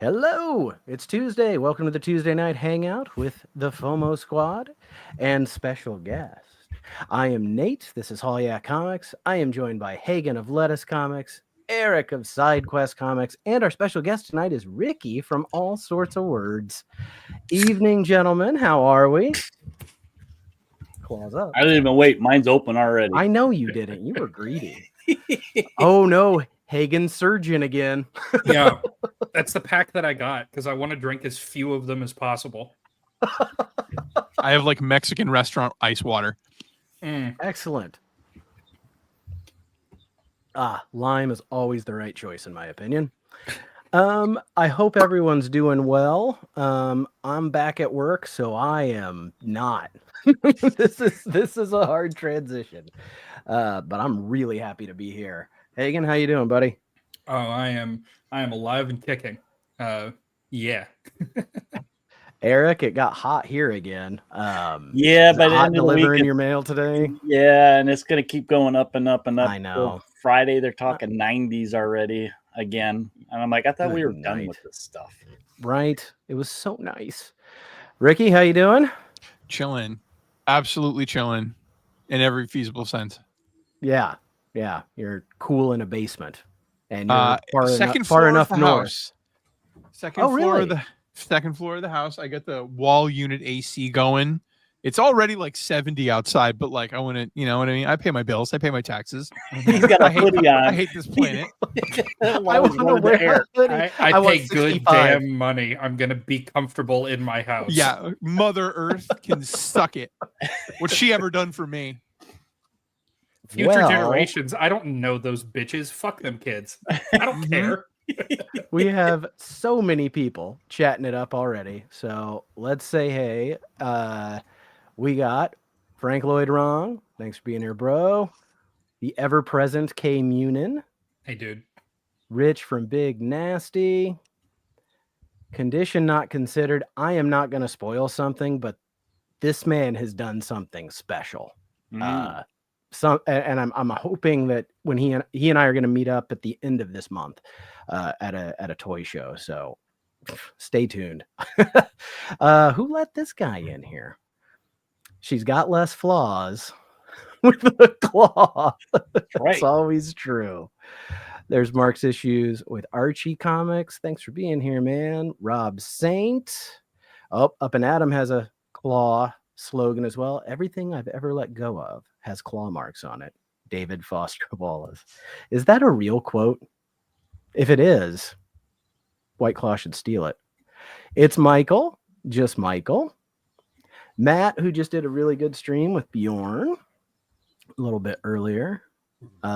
Hello, it's Tuesday. Welcome to the Tuesday Night Hangout with the FOMO Squad and special guest. I am Nate. This is Hallyak Comics. I am joined by Hagen of Lettuce Comics, Eric of SideQuest Comics, and our special guest tonight is Ricky from All Sorts of Words. Evening, gentlemen. How are we? Claws up. I didn't even wait. Mine's open already. I know you didn't. You were greedy. Oh no, Hagen Surgeon again. Yeah, that's the pack that I got because I want to drink as few of them as possible. I have like Mexican restaurant ice water. Excellent. Lime is always the right choice in my opinion. I hope everyone's doing well. I'm back at work, so I am not. This is a hard transition. But I'm really happy to be here. Hagen, how you doing, buddy? Oh, I am alive and kicking. Yeah. Eric, it got hot here again. Yeah, is it but hot end of the delivering week, your mail today. yeah, and it's gonna keep going up and up and up. I know. Till Friday, they're talking 90s already again, and I'm like, I thought we were done with this stuff. Right? It was so nice. Ricky, how you doing? Chilling. Absolutely chilling in every feasible sense. Yeah. You're cool in a basement, and you're far enough of the north. house. Second Oh, floor really? of the second floor of the house. I got the wall unit AC going. It's already like 70 outside, but like I want to, you know what I mean? I pay my bills. I pay my taxes. He's got a hoodie on. I hate this planet. I want to wear a hoodie. I want pay good 65. damn money. I'm gonna be comfortable in my house. Yeah, Mother Earth can suck it. What's she ever done for me? Future Well, generations. I don't know those bitches. Fuck them kids. I don't care. we have so many people chatting it up already. So let's say hey. We got Frank Lloyd Wrong. Thanks for being here, bro. The ever-present K Munin. Hey, dude. Rich from Big Nasty. Condition not considered. I am not going to spoil something, but this man has done something special. And I'm hoping that when he and I are going to meet up at the end of this month at a toy show. So stay tuned. Who let this guy in here? She's got less flaws with the claw. That's right. always true. There's Mark's Issues with Archie Comics. Thanks for being here, man. Rob Saint. Oh, Up and Adam has a claw slogan as well. Everything I've ever let go of has claw marks on it. David Foster Wallace. Is that a real quote? If it is, White Claw should steal it. It's Michael, just Michael. Matt, who just did a really good stream with Bjorn a little bit earlier.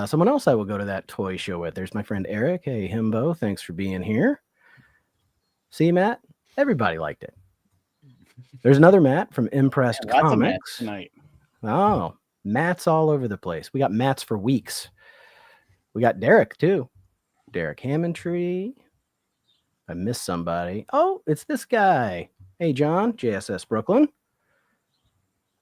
Someone else I will go to that toy show with. There's my friend Eric. Hey, Himbo, thanks for being here. See, Matt? Everybody liked it. There's another Matt from Impressed Lots of Comics. Mats tonight. Oh, Matt's all over the place. We got Matt's for weeks. We got Derek, too. Derek Hammondtree. I missed somebody. Oh, it's this guy. Hey, John, JSS Brooklyn.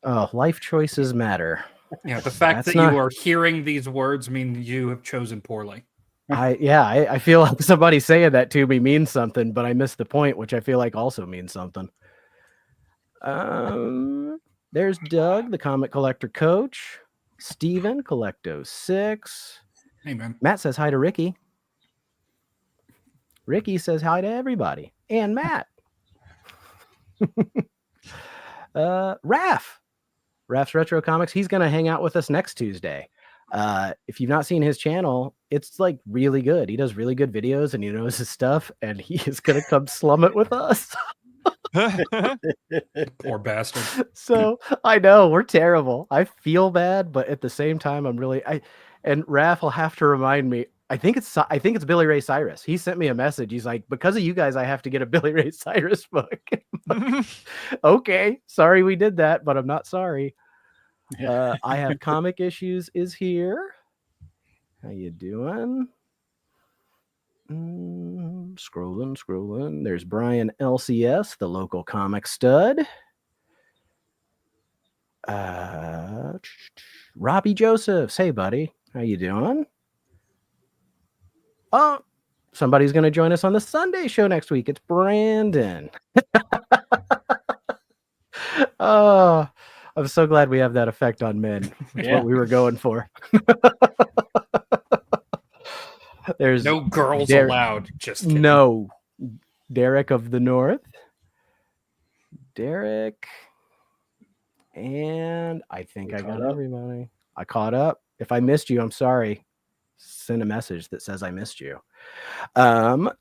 Oh, life choices matter. Yeah, the fact that you are hearing these words means you have chosen poorly. I feel like somebody saying that to me means something, but I missed the point, which I feel like also means something. There's Doug, the comic collector coach. Steven, Collecto 6. Hey, man. Matt says hi to Ricky. Ricky says hi to everybody. And Matt. Raph's Retro Comics. He's going to hang out with us next Tuesday. If you've not seen his channel, it's like really good. He does really good videos and he knows his stuff, and he is going to come slum it with us. Poor bastard. So I know we're terrible. I feel bad, but at the same time, I'm really and Raph will have to remind me. I think it's Billy Ray Cyrus. He sent me a message. He's like, because of you guys, I have to get a Billy Ray Cyrus book. Okay, sorry we did that, but I'm not sorry. I have Comic Issues is here. How you doing? Scrolling. There's Brian LCS, the local comic stud. Robbie Josephs. Hey, buddy. How you doing? Oh, somebody's going to join us on the Sunday show next week. It's Brandon. Oh, I'm so glad we have that effect on men. That's Yeah. what we were going for. There's No girls Derek- allowed. Just kidding. no Derek of the North. Derek. And I think You I got caught up? everybody. I caught up. If I missed you, I'm sorry. Send a message that says I missed you.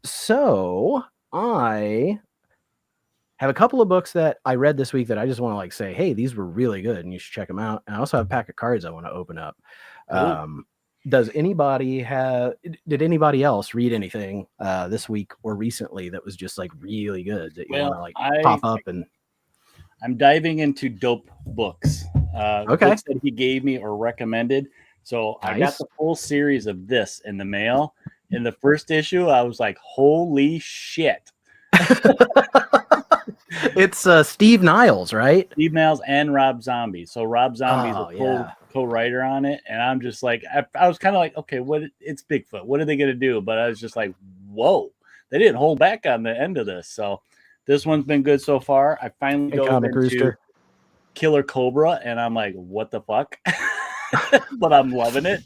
So I have a couple of books that I read this week that I just want to like say, hey, these were really good and you should check them out. And I also have a pack of cards I want to open up. Did anybody else read anything this week or recently that was just like really good that you want to like pop up? And I'm diving into dope books. Okay. Books that he gave me or recommended. So I got Nice. the full series of this in the mail. In the first issue, I was like, holy shit. it's Steve Niles, right? Steve Niles and Rob Zombie. So Rob Zombie's Oh, a yeah. co-writer on it. And I'm just like, I was kind of like, okay, it's Bigfoot. What are they going to do? But I was just like, whoa, they didn't hold back on the end of this. So this one's been good so far. I finally Hey, dove Comic into Rooster. Killer Cobra, and I'm like, what the fuck? But I'm loving it.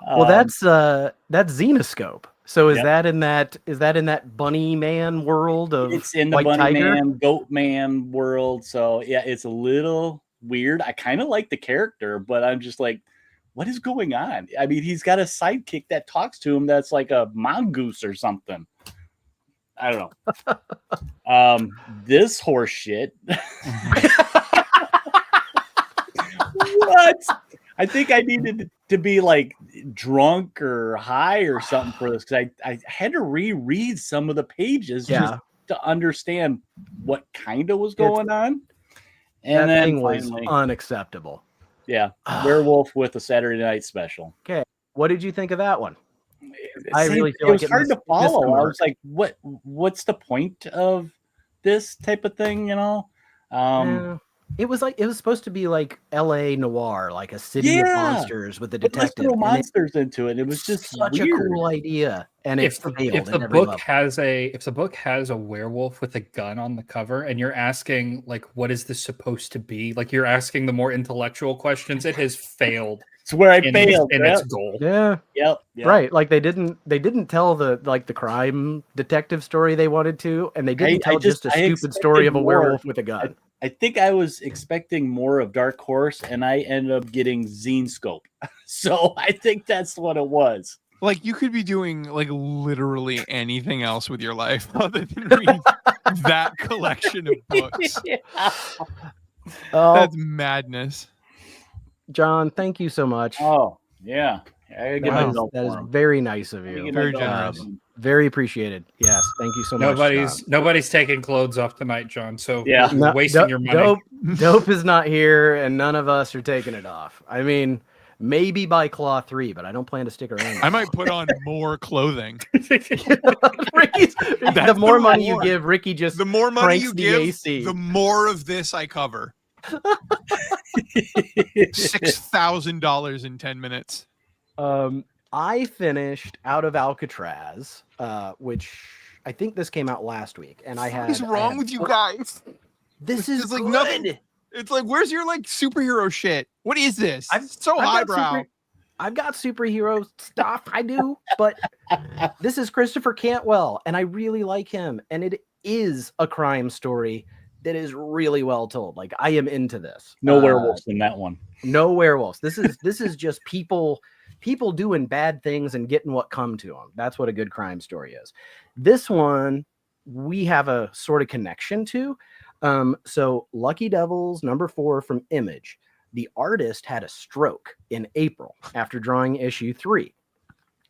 Well, that's Xenoscope. So is Yep. that in that bunny man world of it's in the White Bunny Tiger? Man, Goat Man world. So yeah, it's a little weird. I kind of like the character, but I'm just like, what is going on? I mean, he's got a sidekick that talks to him that's like a mongoose or something. I don't know. This horse shit. What? I think I needed to be like drunk or high or something for this because I had to reread some of the pages just Yeah, to understand what kind of was going on. And that then thing was finally, unacceptable. yeah, Werewolf with a Saturday Night Special. What did you think of that one? I See, really feel it like was it hard missed- to follow. missed the I was like, what's the point of this type of thing, you know? Yeah. It was supposed to be like L.A. noir, like a city of Yeah. monsters with a But let's detective. throw and monsters into it. It was just such weird. a cool idea, and it If the failed if the in every book level. has a werewolf with a gun on the cover, and you're asking like, what is this supposed to be? Like you're asking the more intellectual questions, it has failed It's where I in failed. its goal. Yeah, Yep. right. Like they didn't tell the crime detective story they wanted to, and they didn't tell just a stupid story of a expected werewolf more. with a gun. I think I was expecting more of Dark Horse, and I ended up getting Xenoscope. So I think that's what it was. Like you could be doing like literally anything else with your life other than read that collection of books. Oh, That's madness. John, thank you so much. Oh, yeah. I gotta give That is- myself that is for 'em. very nice of I gotta you. give Very myself generous. for 'em. Very appreciated. Yes, thank you so much. Nobody's taking clothes off tonight, John. So Yeah. you're No, wasting your money. Dope is not here, and none of us are taking it off. I mean, maybe by Claw 3, but I don't plan to stick around. I might put on more clothing. Ricky's, the That's more the money you reward. give, Ricky just The more money cranks you the give, AC. the more of this I cover. $6,000 in 10 minutes. I finished Out of Alcatraz, which I think this came out last week, and I had. What is wrong with you guys? This It's is like good. nothing- It's like, where's your like superhero shit? What is this? I've- It's so I've got highbrow. I've got superhero stuff. I do, but this is Christopher Cantwell, and I really like him. And it is a crime story that is really well told. Like I am into this. No werewolves in that one. No werewolves. This is just people doing bad things and getting what come to them. That's what a good crime story is. This one we have a sort of connection to. So Lucky Devils #4 from Image. The artist had a stroke in April after drawing issue 3.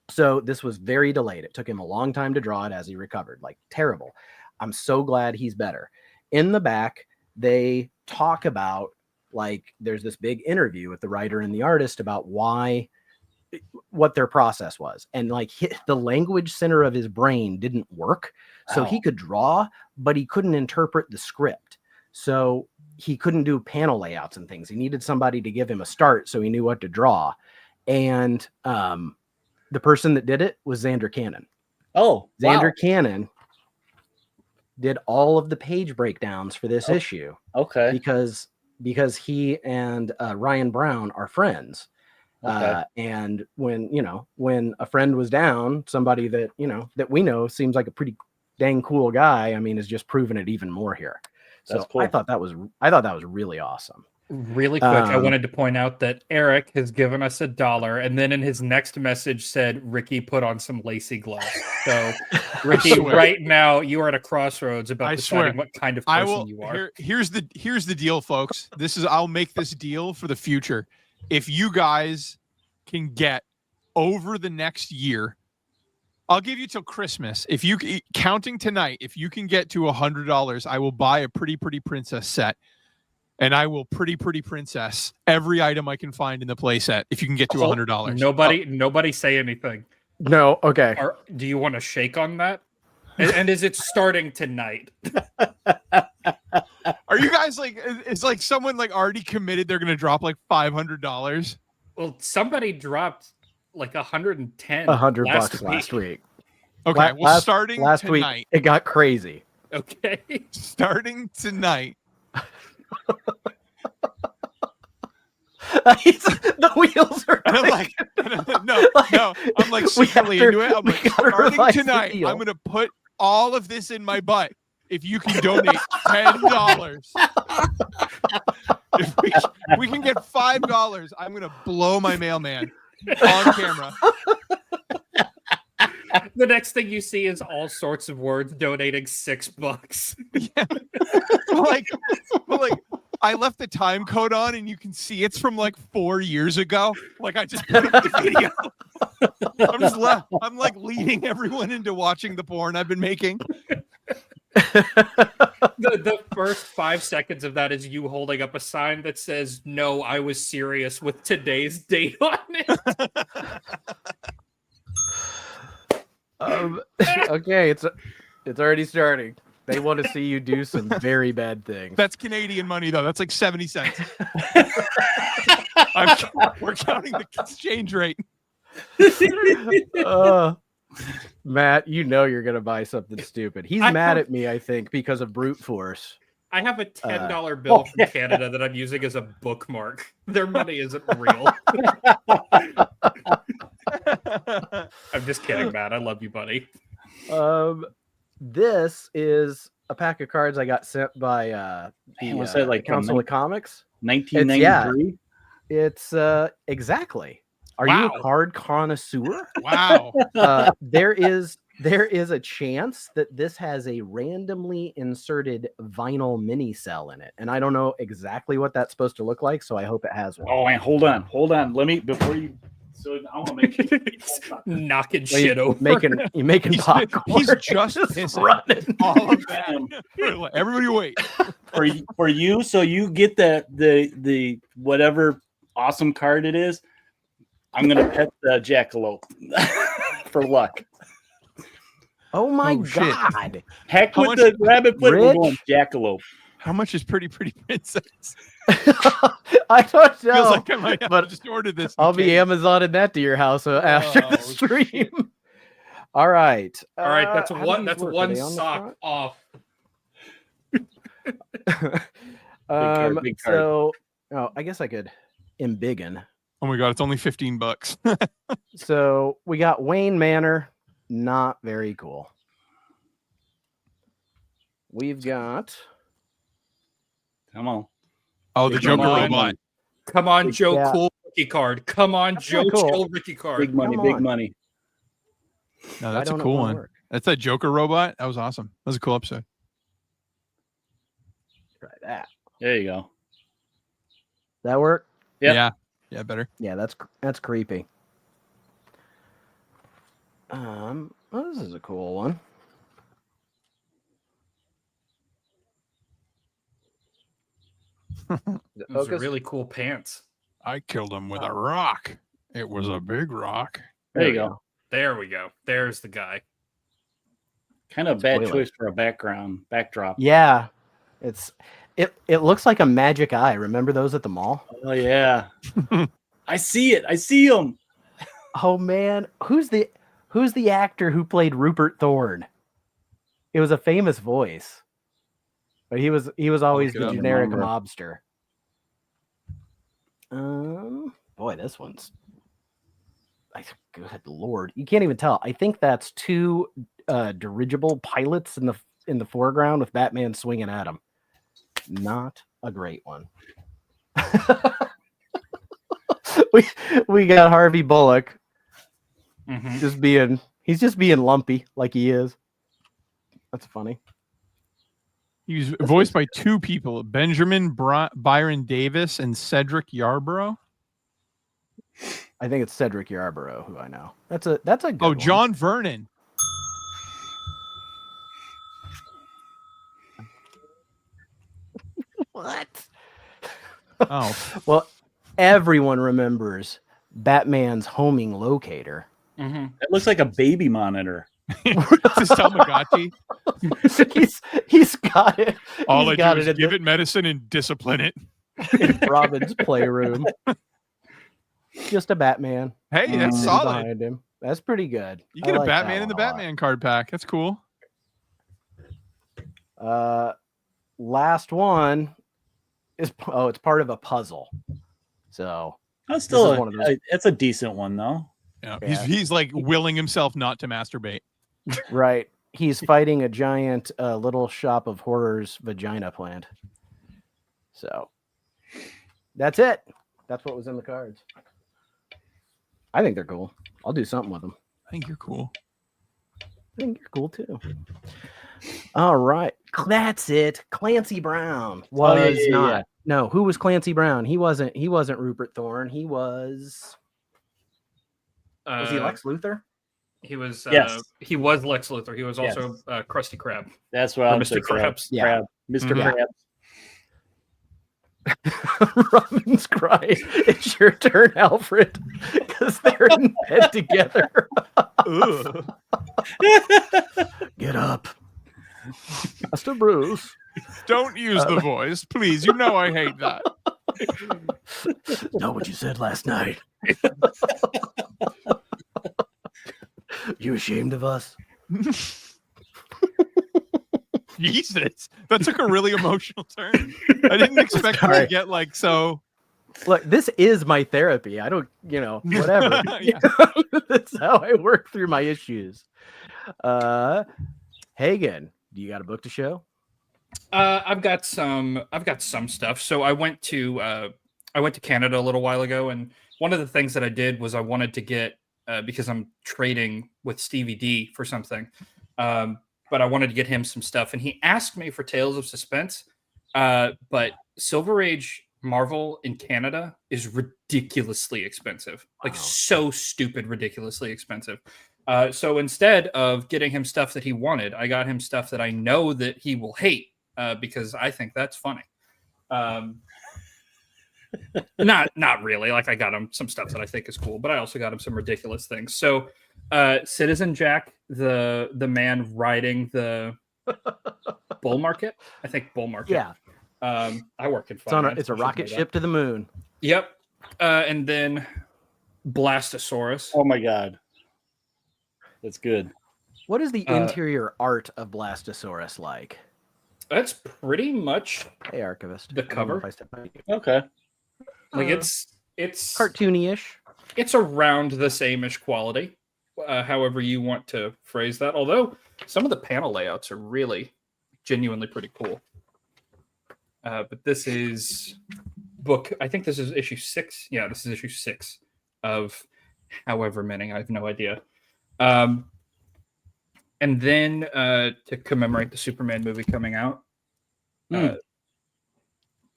So this was very delayed. It took him a long time to draw it as he recovered. Like terrible. I'm so glad he's better. In the back, they talk about like there's this big interview with the writer and the artist about what their process was. And like the language center of his brain didn't work. So he could draw, but he couldn't interpret the script. So he couldn't do panel layouts and things. He needed somebody to give him a start so he knew what to draw. And the person that did it was Xander Cannon. Oh, Xander wow. Cannon did all of the page breakdowns for this issue Okay. because he and Ryan Brown are friends. Okay. And when a friend was down, somebody that that we know seems like a pretty dang cool guy, I mean, is just proving it even more here. So That's cool. I thought that was really awesome. Really quick, I Um, wanted to point out that Eric has given us $1, and then in his next message said, "Ricky, put on some lacy gloves." So, Ricky, swear. right now you are at a crossroads about I deciding swear. what kind of I person will. you are. Here's the deal, folks. I'll make this deal for the future. If you guys can get over the next year, I'll give you till Christmas. If you counting tonight, if you can get to $100, I will buy a Pretty Princess set, and I will Pretty Princess every item I can find in the play set. If you can get to $100, Nobody say anything. No, okay. Do you want to shake on that? And is it starting tonight? Are you guys like? Is like someone like already committed? They're gonna drop like $500. Well, somebody dropped like 110. $100 last week. Okay, well, starting last tonight. week it got crazy. Okay. Starting tonight. The wheels are And I'm like, no. I'm like secretly into it. I'm like, starting tonight, I'm gonna put all of this in my butt. If you can donate $10, if we can get $5, I'm gonna blow my mailman on camera. The next thing you see is all sorts of words donating $6. Yeah. like I left the time code on, and you can see it's from like 4 years ago. Like I just put up the video. I'm like leading everyone into watching the porn I've been making. The first 5 seconds of that is you holding up a sign that says, "No, I was serious," with today's date on it. Okay, it's already starting. They want to see you do some very bad things. That's Canadian money, though. That's like 70 cents. We're counting the exchange rate. Matt, you know you're going to buy something stupid. He's mad at me, I think, because of brute force. I have a $10 bill from Canada that I'm using as a bookmark. Their money isn't real. I'm just kidding, Matt. I love you, buddy. This is a pack of cards I got sent by the Council of Comics. 1993? It's exactly. Are you a card connoisseur? Wow. There is a chance that this has a randomly inserted vinyl mini cell in it, and I don't know exactly what that's supposed to look like, so I hope it has one. Oh, man, hold on. Let me before you. So I want to make knocking shit over. You're making popcorn. He's just running. All of that. Everybody wait. For you, so you get the whatever awesome card it is. I'm gonna pet the jackalope for luck. Oh my god! Heck with the rabbit foot. We're going jackalope. How much is Pretty Princess? I don't know. Feels like I might have just ordered this. I'll be Amazoning that to your house after the stream. Shit. All right. That's one sock off. Big card. So, I guess I could embiggen. Oh my god, it's only $15. So we got Wayne Manor, not very cool. We've got. Come on. Oh, the Joker robot. Come on, Joe. Cool Ricky card. Come on, Joe. Cool. Chill Ricky card. Big money. Big money. No, that's a cool one. That's that Joker robot. That was awesome. That was a cool episode. Try that. There you go. That work? Yep. Yeah, better. Yeah, that's creepy. This is a cool one. Those are really cool pants. I killed him with a rock. It was a big rock. There you go. There we go. There's the guy. Kind of bad choice for a backdrop. Yeah, it looks like a magic eye. Remember those at the mall? Oh yeah, I see it. I see him. Oh man, who's the Who's the actor who played Rupert Thorne? It was a famous voice, but he was always look it the up. generic Remember. mobster. Boy, this one's. Good lord, you can't even tell. I think that's two dirigible pilots in the foreground with Batman swinging at them. Not a great one. we got Harvey Bullock Mhm. he's just being lumpy like he is. That's funny. He was voiced by two people, Benjamin Byron Davis and Cedric Yarborough. I think it's Cedric Yarborough who I know. That's a good Oh, one. John Vernon. What? Oh, Well, everyone remembers Batman's homing locator. Mhm. It looks like a baby monitor. this is Tamagotchi. he's got it. All He's I got do is in give the- it medicine and discipline it. in Robin's playroom. Just a Batman Hey, that's Mm. solid. behind him. That's pretty good. You I get a like that Batman in the one a lot. Batman card pack. That's cool. Last one is it's part of a puzzle. So That's still is one of those- it's a decent one though. Yeah, Yeah. he's like willing himself not to masturbate. right, he's fighting a giant Little Shop of Horrors vagina plant. So that's it. That's what was in the cards. I think they're cool. I'll do something with them. I think you're cool. I think you're cool too. All right, that's it. Clancy Brown was Oh, yeah. not. No, who was Clancy Brown? He wasn't Rupert Thorne. He was. Was he Lex Luthor? He was. Yes. He was Lex Luthor. He was Yes. also Krusty Krab. That's what Or I'm Mr. thinking of. Krabs. Yeah. Crab. Mr. Yeah. Krabs. Robin's crying. It's your turn, Alfred, because they're in bed together. Ugh. Get up, Master Bruce. Don't use the voice, please. You know I hate that. Know what you said last night. You ashamed of us? Jesus, that took a really emotional turn. I didn't expect it to Sorry. get like so. Look, this is my therapy. I don't, whatever. Yeah. That's how I work through my issues. Hagen, do you got a book to show? I've got some stuff. So I went to Canada a little while ago, and one of the things that I did was I wanted to get because I'm trading with Stevie D for something, but I wanted to get him some stuff, and he asked me for Tales of Suspense, but Silver Age Marvel in Canada is ridiculously expensive, like Wow. so stupid, ridiculously expensive. So instead of getting him stuff that he wanted, I got him stuff that I know that he will hate because I think that's funny. Not really. Like I got him some stuff that I think is cool, but I also got him some ridiculous things. So Citizen Jack, the man riding the bull market, I think bull market. Yeah, I work in it's on. finance. It's a I should rocket know that. ship to the moon. Yep. And then Blastosaurus. Oh my god. That's good. What is the Uh, interior art of Blastosaurus like? That's pretty much Hey, archivist. the I don't know cover? if I stepped on you. Okay. like Uh, it's cartoony-ish. it's around the same-ish quality, however you want to phrase that. Although some of the panel layouts are really genuinely pretty cool. But this is book. I think this is issue 6. Yeah, this is issue 6 of however many. I have no idea. And then to commemorate the Superman movie coming out, Hmm.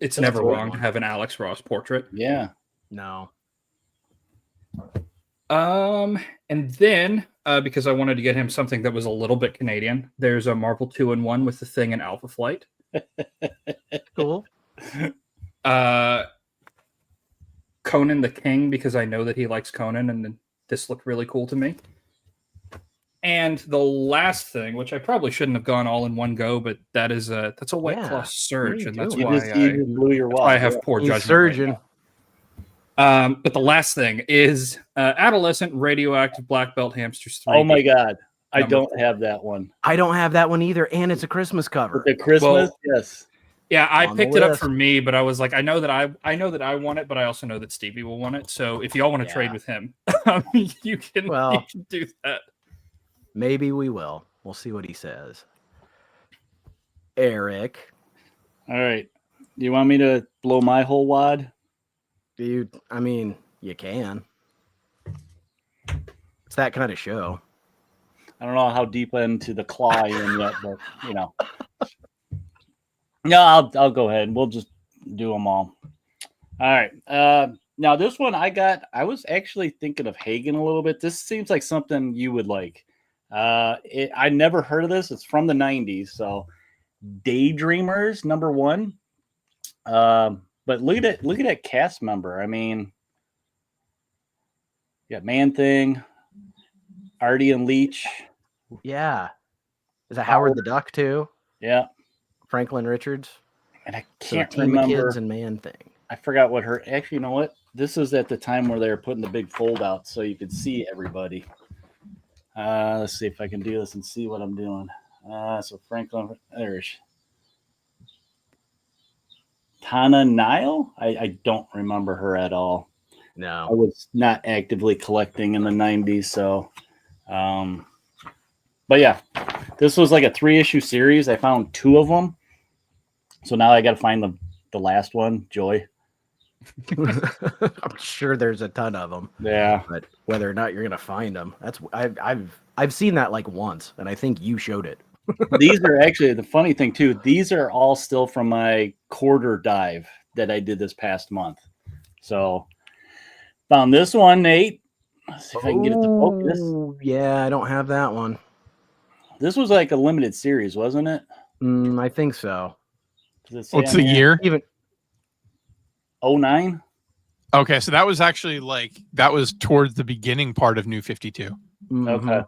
it's That's never cool. wrong to have an Alex Ross portrait. Yeah. No. And then because I wanted to get him something that was a little bit Canadian, there's a Marvel 2-in-1 with the Thing and Alpha Flight. Cool. Conan the King, because I know that he likes Conan, and then this looked really cool to me. And the last thing, which I probably shouldn't have gone all in one go, but that's a White Yeah. Claw Surge, What are and you that's doing? why You just blew your wall. I have poor judgment. right Surgeon. now. But the last thing is Adolescent Radioactive Black Belt Hamsters 3. Oh my God. I Number don't 4. have that one. I don't have that one either, and it's a Christmas cover. The Christmas, Well, yes. Yeah, I On the picked it up list. for me, but I was like, I know that I want it, but I also know that Stevie will want it. So if y'all want to trade Yeah. with him, you can do that. Maybe we will. We'll see what he says. Eric, All right. You want me to blow my whole wad? you can. It's that kind of show. I don't know how deep into the claw I am yet, but you know. No, I'll go ahead. We'll just do them all. All right. Now this one I was actually thinking of Hagen a little bit. This seems like something you would like. I never heard of this. It's from the 90s. So Daydreamers, number 1. But look at that cast member. I mean, you got Man Thing, Artie and Leach. Yeah. Is that Howard the Duck too? Yeah. Franklin Richards? And I So can't Team of remember. Kids and Man Thing. I forgot what her. Actually, you know what? This is at the time where they were putting the big fold out so you could see everybody. Let's see if I can do this and see what I'm doing. So Franklin, there's Tana Nile. I don't remember her at all. I No. was not actively collecting in the 90s, so. But yeah, this was like a 3-issue series. I found 2 of them, so now I got to find the last one, Joy. I'm sure there's a ton of them, Yeah. but whether or not you're gonna find them, I've seen that like once, and I think you showed it. These are actually the funny thing too. These are all still from my quarter dive that I did this past month. So found this one, Nate. Let's see if I can get it to focus. Oh, yeah, I don't have that one. This was like a limited series, wasn't it? I think so. Does it say What's on the here? year? Even 09? Okay, so that was actually that was towards the beginning part of New 52. mhm. Okay.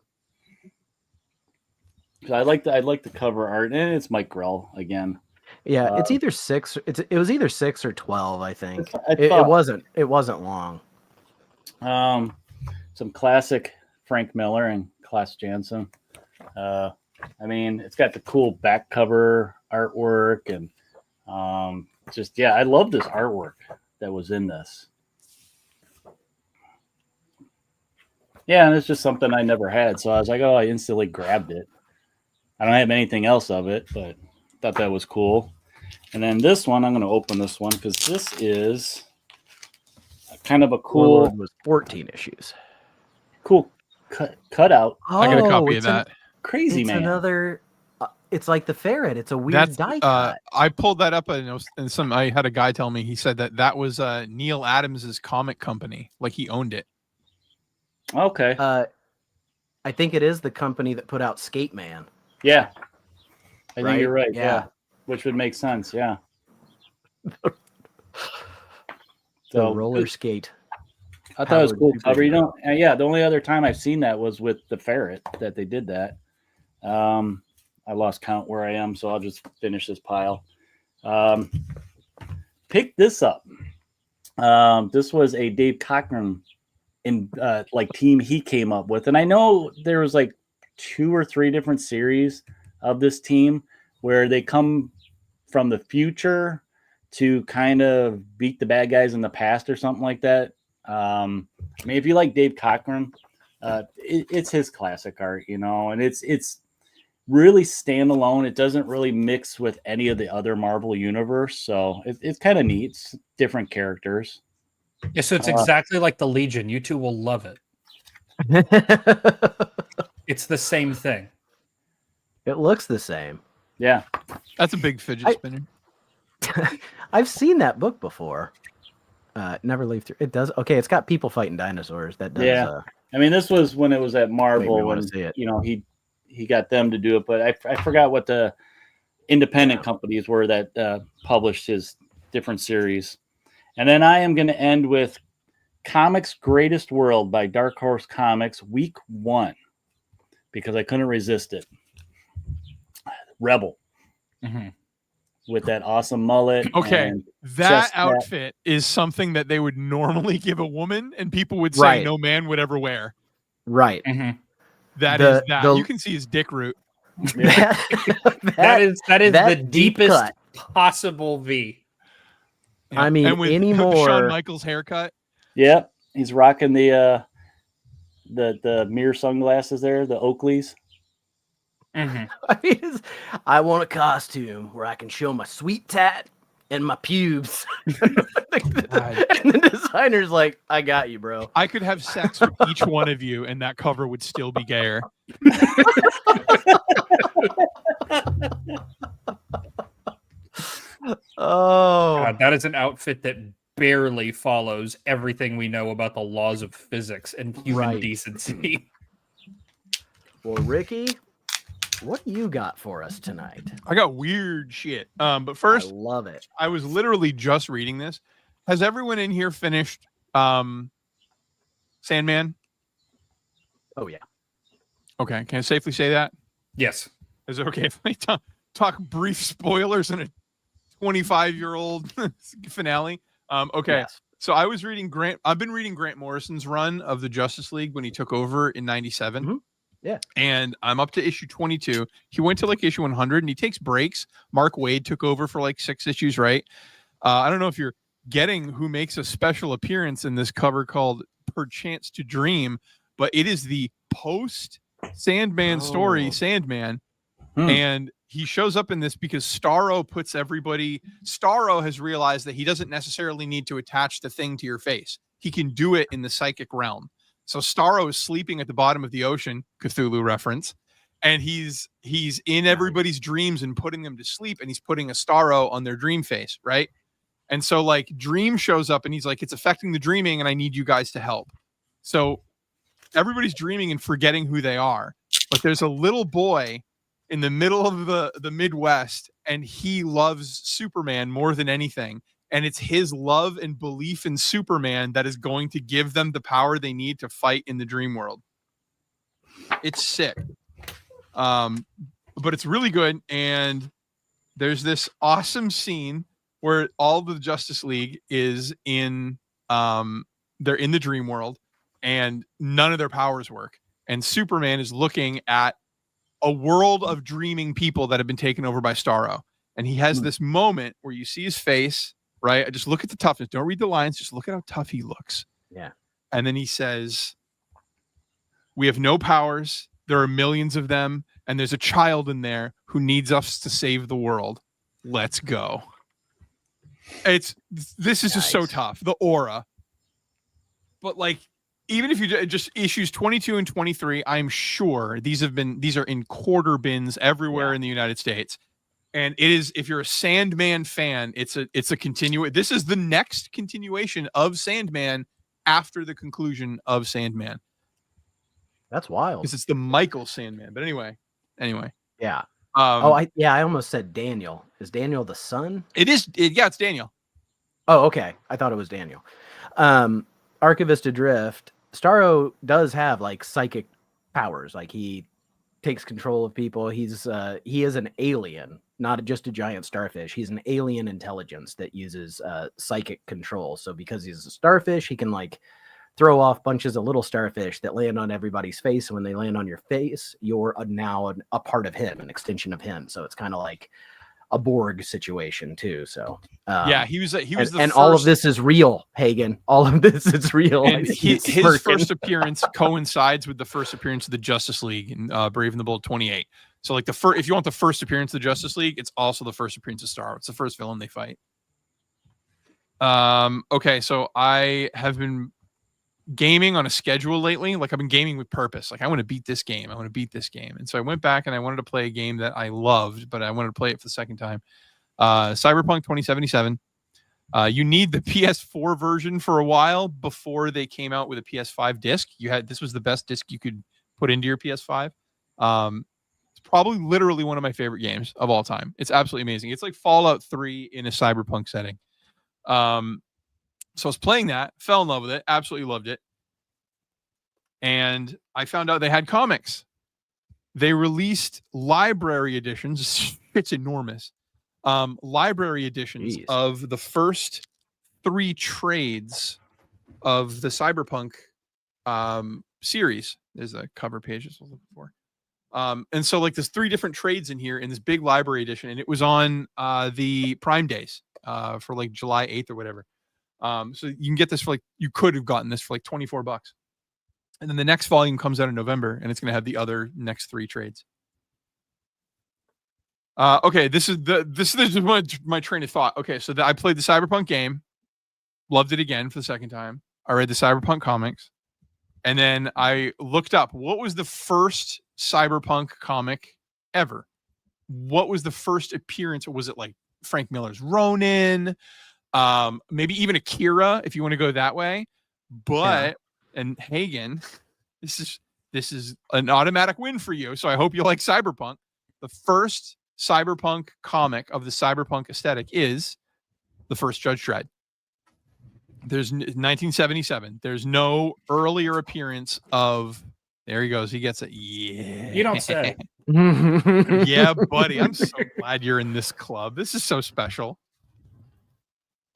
So I like the cover art, and it's Mike Grell again. Yeah, it's either 6. It was either 6 or 12, I think. I It thought- wasn't long. Some classic Frank Miller and Klaus Janson. I mean, it's got the cool back cover artwork, and I love this artwork that was in this. Yeah, and it's just something I never had, so I was like, oh, I instantly grabbed it. I don't have anything else of it, but thought that was cool. And then this one, I'm going to open this one because this is kind of a cool Warlord was 14 issues. cutout. I got a copy of it's that. Crazy It's man. another. It's like the ferret. It's a weird That's die cut. I pulled that up and I had a guy tell me, he said that was Neil Adams's comic company, like he owned it. Okay. I think it is the company that put out Skate Man. Yeah. I Right? think you're right. Yeah. Yeah. Which would make sense. Yeah. The So roller skate. I thought it was Howard cool Superhero. cover. You know, yeah. The only other time I've seen that was with the ferret that they did that. I lost count where I am, so I'll just finish this pile. Pick this up. This was a Dave Cochran team he came up with, and I know there was like 2 or 3 different series of this team where they come from the future to kind of beat the bad guys in the past or something like that. I mean, if you like Dave Cochran, it's his classic art, you know, and it's really standalone. It doesn't really mix with any of the other Marvel universe, so it's kind of neat. It's different characters. Yeah, so it's exactly like the Legion. You two will love it. It's the same thing. It looks the same. Yeah, That's a big fidget spinner. I've seen that book before. Never Leave Through. It does. Okay, it's got people fighting dinosaurs. That does. Yeah. I mean, this was when it was at Make me Marvel, wanna and see it. you know he got them to do it, but I forgot what the independent companies were that published his different series. And then I am going to end with Comics Greatest World by Dark Horse Comics, week 1, because I couldn't resist it. Rebel. Mm-hmm. with that awesome mullet. Okay, and that just that- outfit is something that they would normally give a woman, and people would say Right. no man would ever wear. Right. Mhm. That is The- that. the- You can see his dick root. Yeah. That is that the deep deepest cut. possible V. I mean, and with anymore- Shawn Michaels haircut. Yep, he's rocking the mirror sunglasses there, the Oakleys. Mhm. I mean, I want a costume where I can show my sweet tat and my pubes. And the designer's like, I got you, bro. I could have sex with each one of you, and that cover would still be gayer. Oh, God, that is an outfit that barely follows everything we know about the laws of physics and human Right. decency. well, Ricky, what you got for us tonight? I got weird shit. But I first, love it. I was literally just reading this. Has everyone in here finished Sandman? Oh yeah. Okay, can I safely say that? Yes. Is it okay if I talk brief spoilers in a 25-year-old finale? Okay. Yes. So I've been reading Grant Morrison's run of the Justice League when he took over in 97. Mhm. Yeah. And I'm up to issue 22. He went to like issue 100 and he takes breaks. Mark Waid took over for like 6 issues, right? I don't know if you're getting who makes a special appearance in this cover called Perchance to Dream, but it is the post Sandman story, Oh. Sandman. Hmm. And he shows up in this because Starro puts everybody. Starro has realized that he doesn't necessarily need to attach the thing to your face. He can do it in the psychic realm. So Starro is sleeping at the bottom of the ocean, Cthulhu reference, and he's in everybody's dreams and putting them to sleep, and he's putting a Starro on their dream face, right? And so like Dream shows up and he's like, it's affecting the dreaming, and I need you guys to help. So everybody's dreaming and forgetting who they are, but there's a little boy in the middle of the Midwest, and he loves Superman more than anything. And it's his love and belief in Superman that is going to give them the power they need to fight in the dream world. It's sick. But it's really good. And there's this awesome scene where all the Justice League is in, they're in the dream world and none of their powers work. And Superman is looking at a world of dreaming people that have been taken over by Starro. And he has this moment where you see his face, right? Just look at the toughness. Don't read the lines. Just look at how tough he looks. Yeah. And then he says, we have no powers. There are millions of them. And there's a child in there who needs us to save the world. Let's go. This is just so Nice. tough. The aura. But like, even if you just issues 22 and 23, I'm sure these are in quarter bins everywhere in the United States. And it is, if you're a Sandman fan, it's a continuation. This is the next continuation of Sandman after the conclusion of Sandman. That's wild. Because it's the Michael Sandman. But anyway. Yeah. I I almost said Daniel. Is Daniel the son? it's Daniel. Oh, okay. I thought it was Daniel. Archivist Adrift. Starro does have like psychic powers. Like he takes control of people. He is an alien, not just a giant starfish. He's an alien intelligence that uses psychic control. So because he's a starfish, he can like throw off bunches of little starfish that land on everybody's face. And when they land on your face, you're now a part of him, an extension of him. So it's kind of like a Borg situation too. So He was the and first, all of this is real, Hagen. All of this is real. and I see his it working. first appearance coincides with the first appearance of the Justice League in Brave and the Bold 28. So like if you want the first appearance of the Justice League, it's also the first appearance of Starro. It's the first villain they fight. Okay, so I have been gaming on a schedule lately. Like I've been gaming with purpose. Like I want to beat this game. And so I went back and I wanted to play a game that I loved, but I wanted to play it for the second time. Cyberpunk 2077. You need the PS4 version for a while before they came out with a PS5 disc. This was the best disc you could put into your PS5. It's probably literally one of my favorite games of all time. It's absolutely amazing. It's like Fallout 3 in a cyberpunk setting. So I was playing that, fell in love with it, absolutely loved it. And I found out they had comics. They released library editions. It's enormous. library editions Jeez. of the first 3 trades of the Cyberpunk series. There's a cover page I was looking for. And so like there's 3 different trades in here in this big library edition, and it was on the Prime days for like July 8th or whatever. So you can get this for like, you could have gotten this for like $24. And then the next volume comes out in November, and it's going to have the other next 3 trades. Okay, this is my train of thought. Okay, so I played the Cyberpunk game, loved it again for the second time. I read the Cyberpunk comics, and then I looked up what was the first Cyberpunk comic ever. What was the first appearance? Or was it like Frank Miller's Ronin? Maybe even Akira, if you want to go that way. But and Hagen, this is an automatic win for you. So I hope you like Cyberpunk. The first Cyberpunk comic of the Cyberpunk aesthetic is the first Judge Dredd. There's 1977. There's no earlier appearance of. There he goes. He gets it. Yeah. You don't say. Yeah, buddy. I'm so glad you're in this club. This is so special.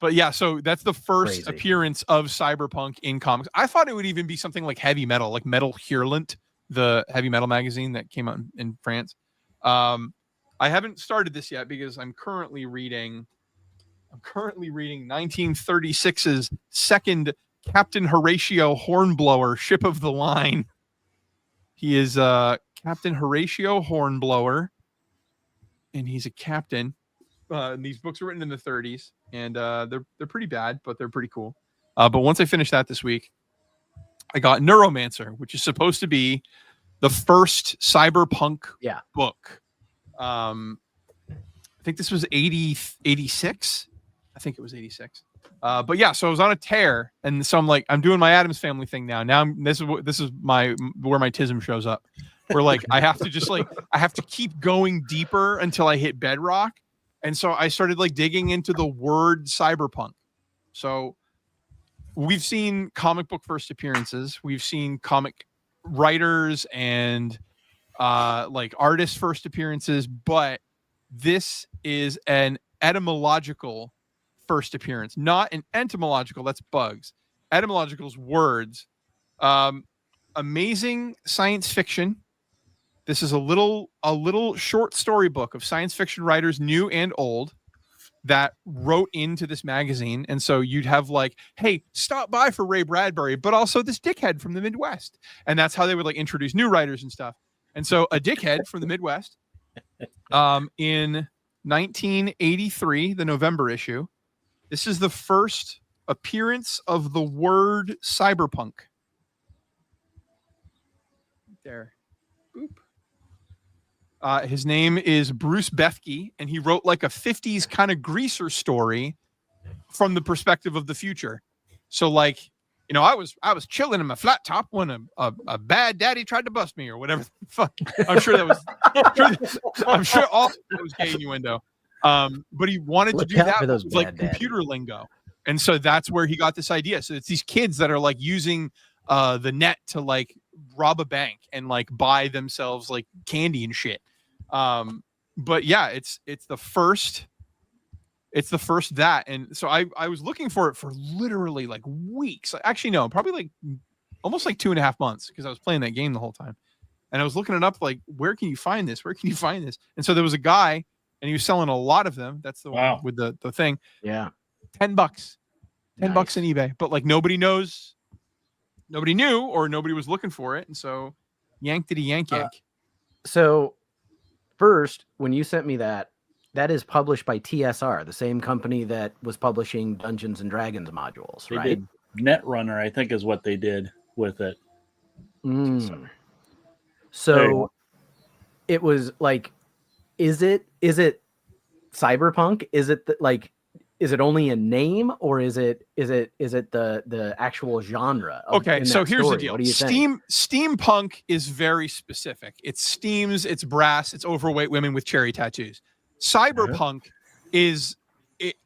But yeah, so that's the first Crazy. appearance of Cyberpunk in comics. I thought it would even be something like Heavy Metal, like Metal Hurlant, the heavy metal magazine that came out in France. I haven't started this yet because I'm currently reading 1936's second Captain Horatio Hornblower, Ship of the Line. He is Captain Horatio Hornblower, and he's a captain. And these books were written in the 30s, and they're pretty bad, but they're pretty cool. But once I finished that this week, I got Neuromancer, which is supposed to be the first cyberpunk book. I think this was 86. I think it was 86. But yeah, so I was on a tear, and so I'm doing my Addams Family thing now. Now this is where my TISM shows up. Where like I have to keep going deeper until I hit bedrock. And so I started like digging into the word cyberpunk. So we've seen comic book first appearances. We've seen comic writers and like artists first appearances, but this is an etymological first appearance, not an entomological. That's bugs. Etymological is words. Amazing science fiction. This is a little short story book of science fiction writers, new and old, that wrote into this magazine. And so you'd have like, hey, stop by for Ray Bradbury, but also this dickhead from the Midwest. And that's how they would like introduce new writers and stuff. And so a dickhead from the Midwest in 1983, the November issue, this is the first appearance of the word cyberpunk. There. Boop. His name is Bruce Bethke, and he wrote like a 50s kind of greaser story from the perspective of the future. So like, you know, I was chilling in my flat top when a bad daddy tried to bust me or whatever the fuck. I'm sure all that was gay innuendo. But he wanted to do that for those with like bad computer lingo. And so that's where he got this idea. So it's these kids that are like using the net to like rob a bank and like buy themselves like candy and shit. But yeah, it's the first that. And so I was looking for it for literally like weeks. Actually, no, probably like almost like 2.5 months because I was playing that game the whole time. And I was looking it up like, where can you find this? Where can you find this? And so there was a guy and he was selling a lot of them. That's the one with the thing. Yeah. $10. $10 in eBay. But like nobody knew or nobody was looking for it. And so yank. So first, when you sent me that is published by TSR, the same company that was publishing Dungeons and Dragons modules, They right? did Netrunner, I think, is what they did with it. So it was like, is it cyberpunk? Is it is it only a name or is it the actual genre? Okay, so here's the story? deal. What do you think? Steampunk is very specific. It's steams, it's brass, it's overweight women with cherry tattoos. Cyberpunk is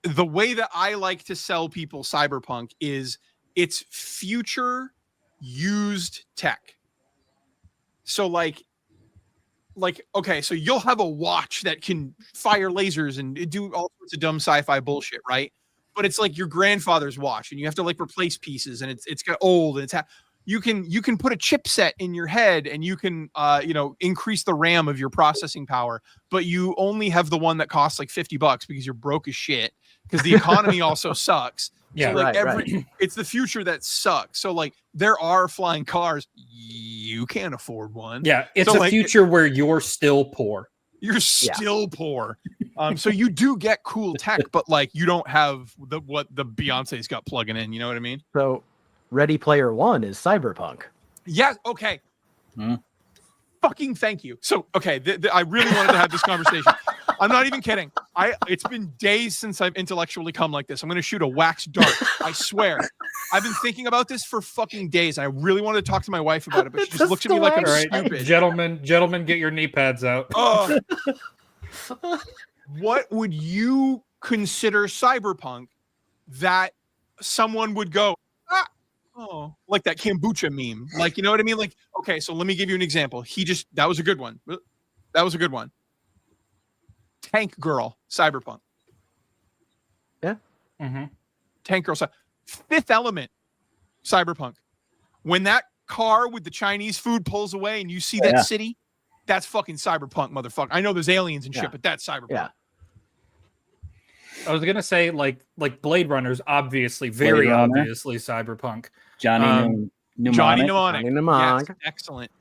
the way that I like to sell people cyberpunk is it's future used tech. So like like, okay, so you'll have a watch that can fire lasers and do all sorts of dumb sci-fi bullshit, right? But it's like your grandfather's watch, and you have to like replace pieces, and it's got old, and you can put a chipset in your head, and you can increase the RAM of your processing power, but you only have the one that costs like $50 because you're broke as shit because the economy also sucks. Yeah, so like right. it's the future that sucks. So like there are flying cars, you can't afford one. Yeah, it's So, a like, future where you're still poor. You're still poor. So you do get cool tech, but like you don't have what the Beyonce's got plugging in. You know what I mean? So Ready Player One is cyberpunk. Yeah. Okay. Hmm. Fucking thank you. So, okay. I really wanted to have this conversation. I'm not even kidding. It's been days since I've intellectually come like this. I'm going to shoot a wax dart. I swear. I've been thinking about this for fucking days. I really wanted to talk to my wife about it, but she just looks at me like I'm All right, stupid. gentlemen, get your knee pads out. What would you consider cyberpunk that someone would go, oh, like that kombucha meme? Like, you know what I mean? Like, okay, so let me give you an example. That was a good one. That was a good one. Tank Girl, cyberpunk. Yeah. Mm-hmm. Tank Girl, Fifth Element, cyberpunk. When that car with the Chinese food pulls away and you see that city, that's fucking cyberpunk, motherfucker. I know there's aliens and shit, but that's cyberpunk. Yeah. I was gonna say like Blade Runner's obviously, very obviously cyberpunk. Johnny Mnemonic. Johnny Mnemonic. Johnny Mnemonic. Yes, excellent.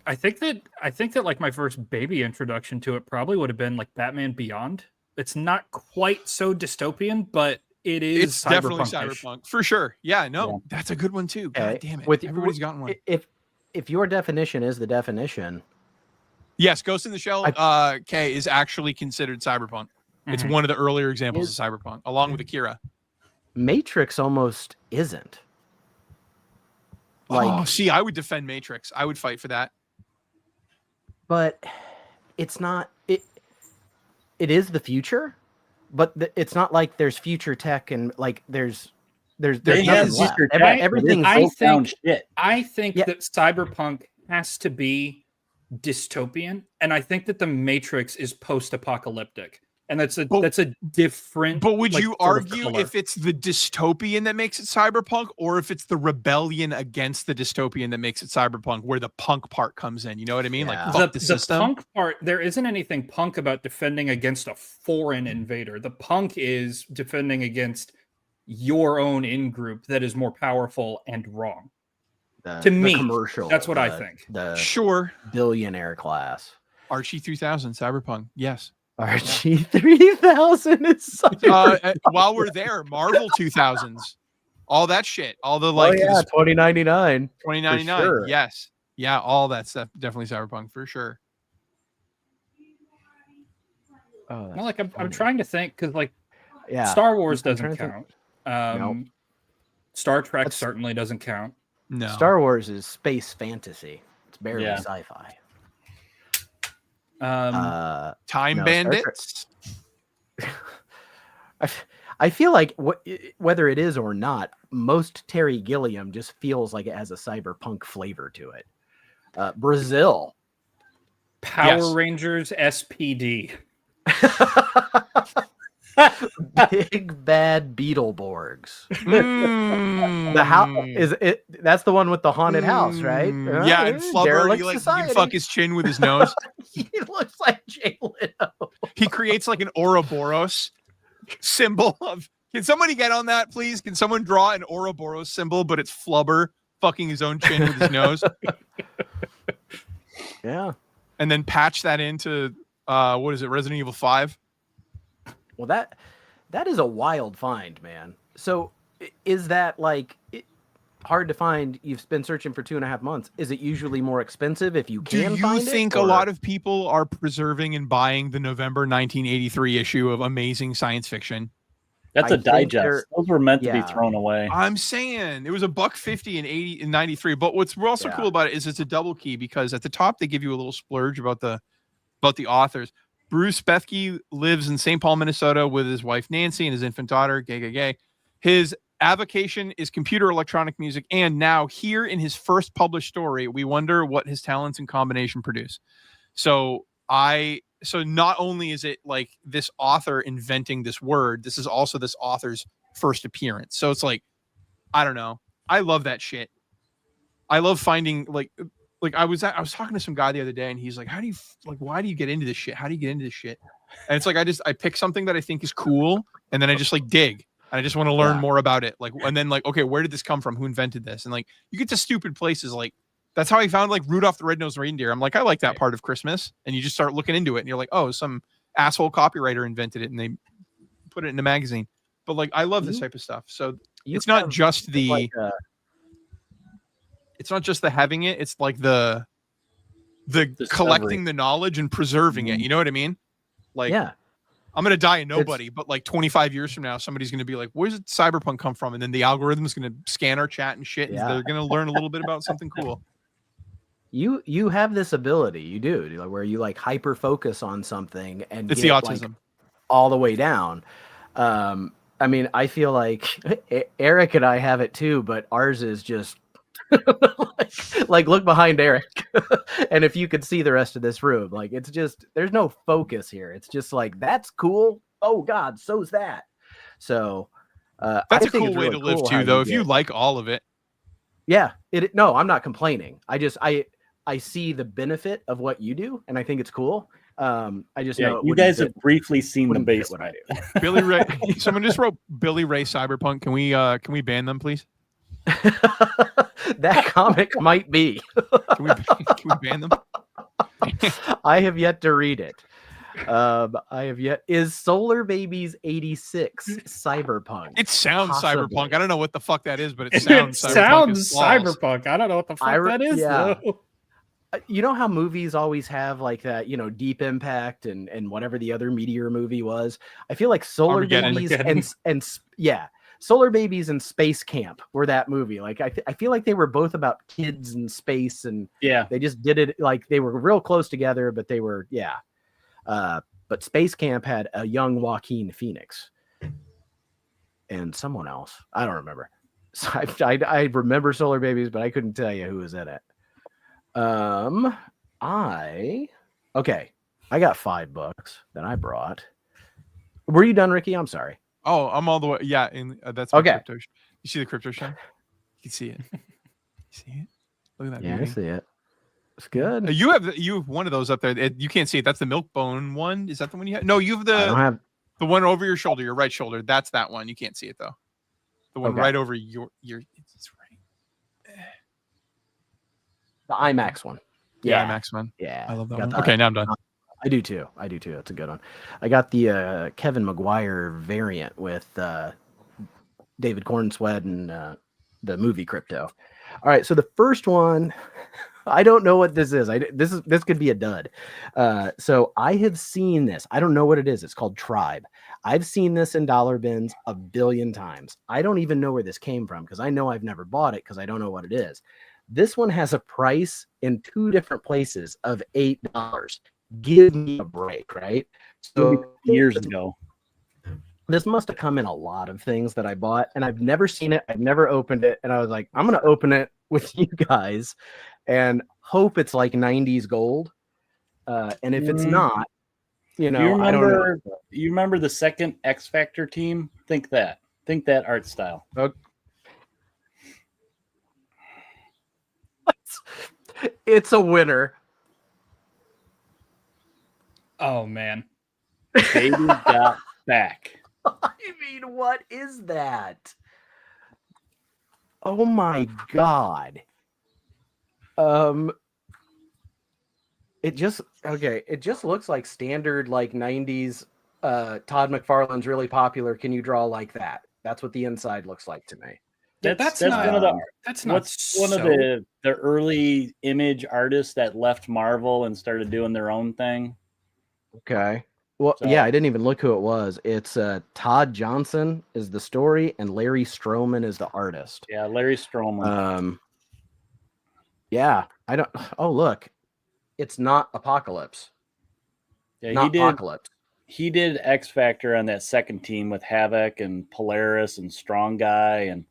I think that like my first baby introduction to it probably would have been like Batman Beyond. It's not quite so dystopian, but it's definitely cyberpunk for sure. Yeah, no, Yeah. that's a good one too. God damn it. Everybody's gotten one. If your definition is the definition, Yes, Ghost in the Shell K is actually considered cyberpunk. It's Mhm. one of the earlier examples of cyberpunk, along with Akira. Matrix almost isn't. Like, See, I would defend Matrix. I would fight for that. but it's not. It is the future, but it's not like there's future tech and like there's They nothing have left. future tech. Everything's I Both down think- shit. I think Yeah. that cyberpunk has to be dystopian, and I think that the Matrix is post-apocalyptic, and that's a different. But would like, you sort of argue color. if it's the dystopian that makes it cyberpunk, or if it's the rebellion against the dystopian that makes it cyberpunk, where the punk part comes in? You know what I mean? Yeah. Like, fuck the system. punk part? There isn't anything punk about defending against a foreign invader. The punk is defending against your own in-group that is more powerful and wrong. To me, commercial. that's what I think. The Sure. billionaire class. Archie 3000, cyberpunk. Yes. RG3000 is such While we're there, Marvel 2000s, all that shit, all the 2099. 2099. sure. Yes. Yeah, all that stuff. Definitely cyberpunk for sure. Oh, No, like I'm trying to think because like yeah. Star Wars I'm doesn't trying to think. count. Nope. Star Trek That's- certainly doesn't count. No. Star Wars is space fantasy. It's barely Yeah. sci-fi. Time no, Star Bandits. I feel like whether it is or not, most Terry Gilliam just feels like it has a cyberpunk flavor to it. Brazil. Power Yes. Rangers SPD. Big bad Beetleborgs. Mm. The house is it. That's the one with the haunted house, right? Yeah, and Flubber, Derelict you Society. fuck his chin with his nose. He looks like Jay Leno. He creates like an Ouroboros symbol of. Can somebody get on that, please? Can someone draw an Ouroboros symbol, but it's Flubber fucking his own chin with his nose, Yeah. and then patch that into what is it, Resident Evil 5? Well, that is a wild find, man. So is that like hard to find? You've been searching for 2.5 months. Is it usually more expensive if you Do can you find think it? a lot of people are preserving and buying the November 1983 issue of Amazing Science Fiction? That's I a think digest. Those were meant to be yeah. thrown away. I'm saying it was $1.50 in 93. But what's also Yeah. cool about it is it's a double key because at the top they give you a little splurge about the authors. Bruce Bethke lives in St. Paul, Minnesota with his wife Nancy and his infant daughter. Gay. His avocation is computer electronic music, and now here in his first published story, we wonder what his talents in combination produce. So not only is it like this author inventing this word, this is also this author's first appearance. So it's like, I don't know. I love that shit. I love finding like I was talking to some guy the other day, and he's like, why do you get into this shit? How do you get into this shit? And it's like, I pick something that I think is cool, and then I just like dig, and I just want to learn more about it. Like, and then like, okay, where did this come from? Who invented this? And like, you get to stupid places. Like, that's how I found like Rudolph the Red-Nosed Reindeer. I'm like, I like that part of Christmas. And you just start looking into it, and you're like, oh, some asshole copywriter invented it, and they put it in a magazine. But like, I love this type of stuff. So it's not just the it's not just the having it, it's like the collecting the knowledge and preserving it. You know what I mean? Like, Yeah. I'm going to die a nobody, but like 25 years from now, somebody's going to be like, where's Cyberpunk come from? And then the algorithm is going to scan our chat and shit. And they're going to learn a little bit about something cool. You have this ability, you do, like, where you like hyper focus on something and It's get, the autism. like, all the way down. I mean, I feel like Eric and I have it too, but ours is just like look behind Eric. And if you could see the rest of this room, like, it's just, there's no focus here. It's just like, that's cool. Oh God, so's that. So that's a cool way to live too, though. If you like all of it. Yeah, no, I'm not complaining. I see the benefit of what you do, and I think it's cool. I just know you guys have briefly seen the basement. Billy Ray. Someone just wrote Billy Ray Cyberpunk. Can we ban them, please? That comic might be. Can we ban them? I have yet to read it. Is Solar Babies 86 cyberpunk? It sounds Possibly. cyberpunk. I don't know what the fuck that is, but it sounds cyberpunk. I don't know what the fuck that is, yeah. though. You know how movies always have like that, you know, Deep Impact and whatever the other Meteor movie was. I feel like Solar Babies and Solar Babies and Space Camp were that movie. Like, I feel like they were both about kids in space, and they just did it like they were real close together, but they were but Space Camp had a young Joaquin Phoenix and someone else. I don't remember. So I remember Solar Babies, but I couldn't tell you who was in it. I got 5 books that I brought. Were you done, Ricky? I'm sorry. Oh, I'm all the way. Yeah, and that's my crypto. You see the crypto show? You can see it. You see it? Look at that. Yeah, movie. I see it. It's good. You have one of those up there. You can't see it. That's the Milkbone one. Is that the one you have? No, you have the one over your shoulder, your right shoulder. That's that one. You can't see it though. The one right over your. It's right. The IMAX one. Yeah, IMAX one. Yeah, I love that one. Okay, now I'm done. I do too. It's a good one. I got the Kevin McGuire variant with David Cornsweat and the movie Crypto. All right, so the first one, I don't know what this is. This could be a dud. So I have seen this. I don't know what it is. It's called Tribe. I've seen this in dollar bins a billion times. I don't even know where this came from because I know I've never bought it because I don't know what it is. This one has a price in 2 different places of $8. Give me a break, right? So years ago, this must have come in a lot of things that I bought, and I've never seen it. I've never opened it, and I was like, I'm gonna open it with you guys and hope it's like 90s gold. And if it's not, I don't know. You remember the second X Factor team? Think that art style. Okay. It's a winner. Oh man. Baby got back. I mean, what is that? Oh my God. It just looks like standard like 90s Todd McFarlane's really popular. Can you draw like that? That's what the inside looks like to me. That's not one of the early Image artists that left Marvel and started doing their own thing. Okay. Well, yeah, I didn't even look who it was. It's Todd Johnson is the story, and Larry Stroman is the artist. Yeah, Larry Stroman. Yeah, I don't. Oh, look, it's not Apocalypse. Yeah, not Apocalypse. He did X Factor on that second team with Havoc and Polaris and Strong Guy, and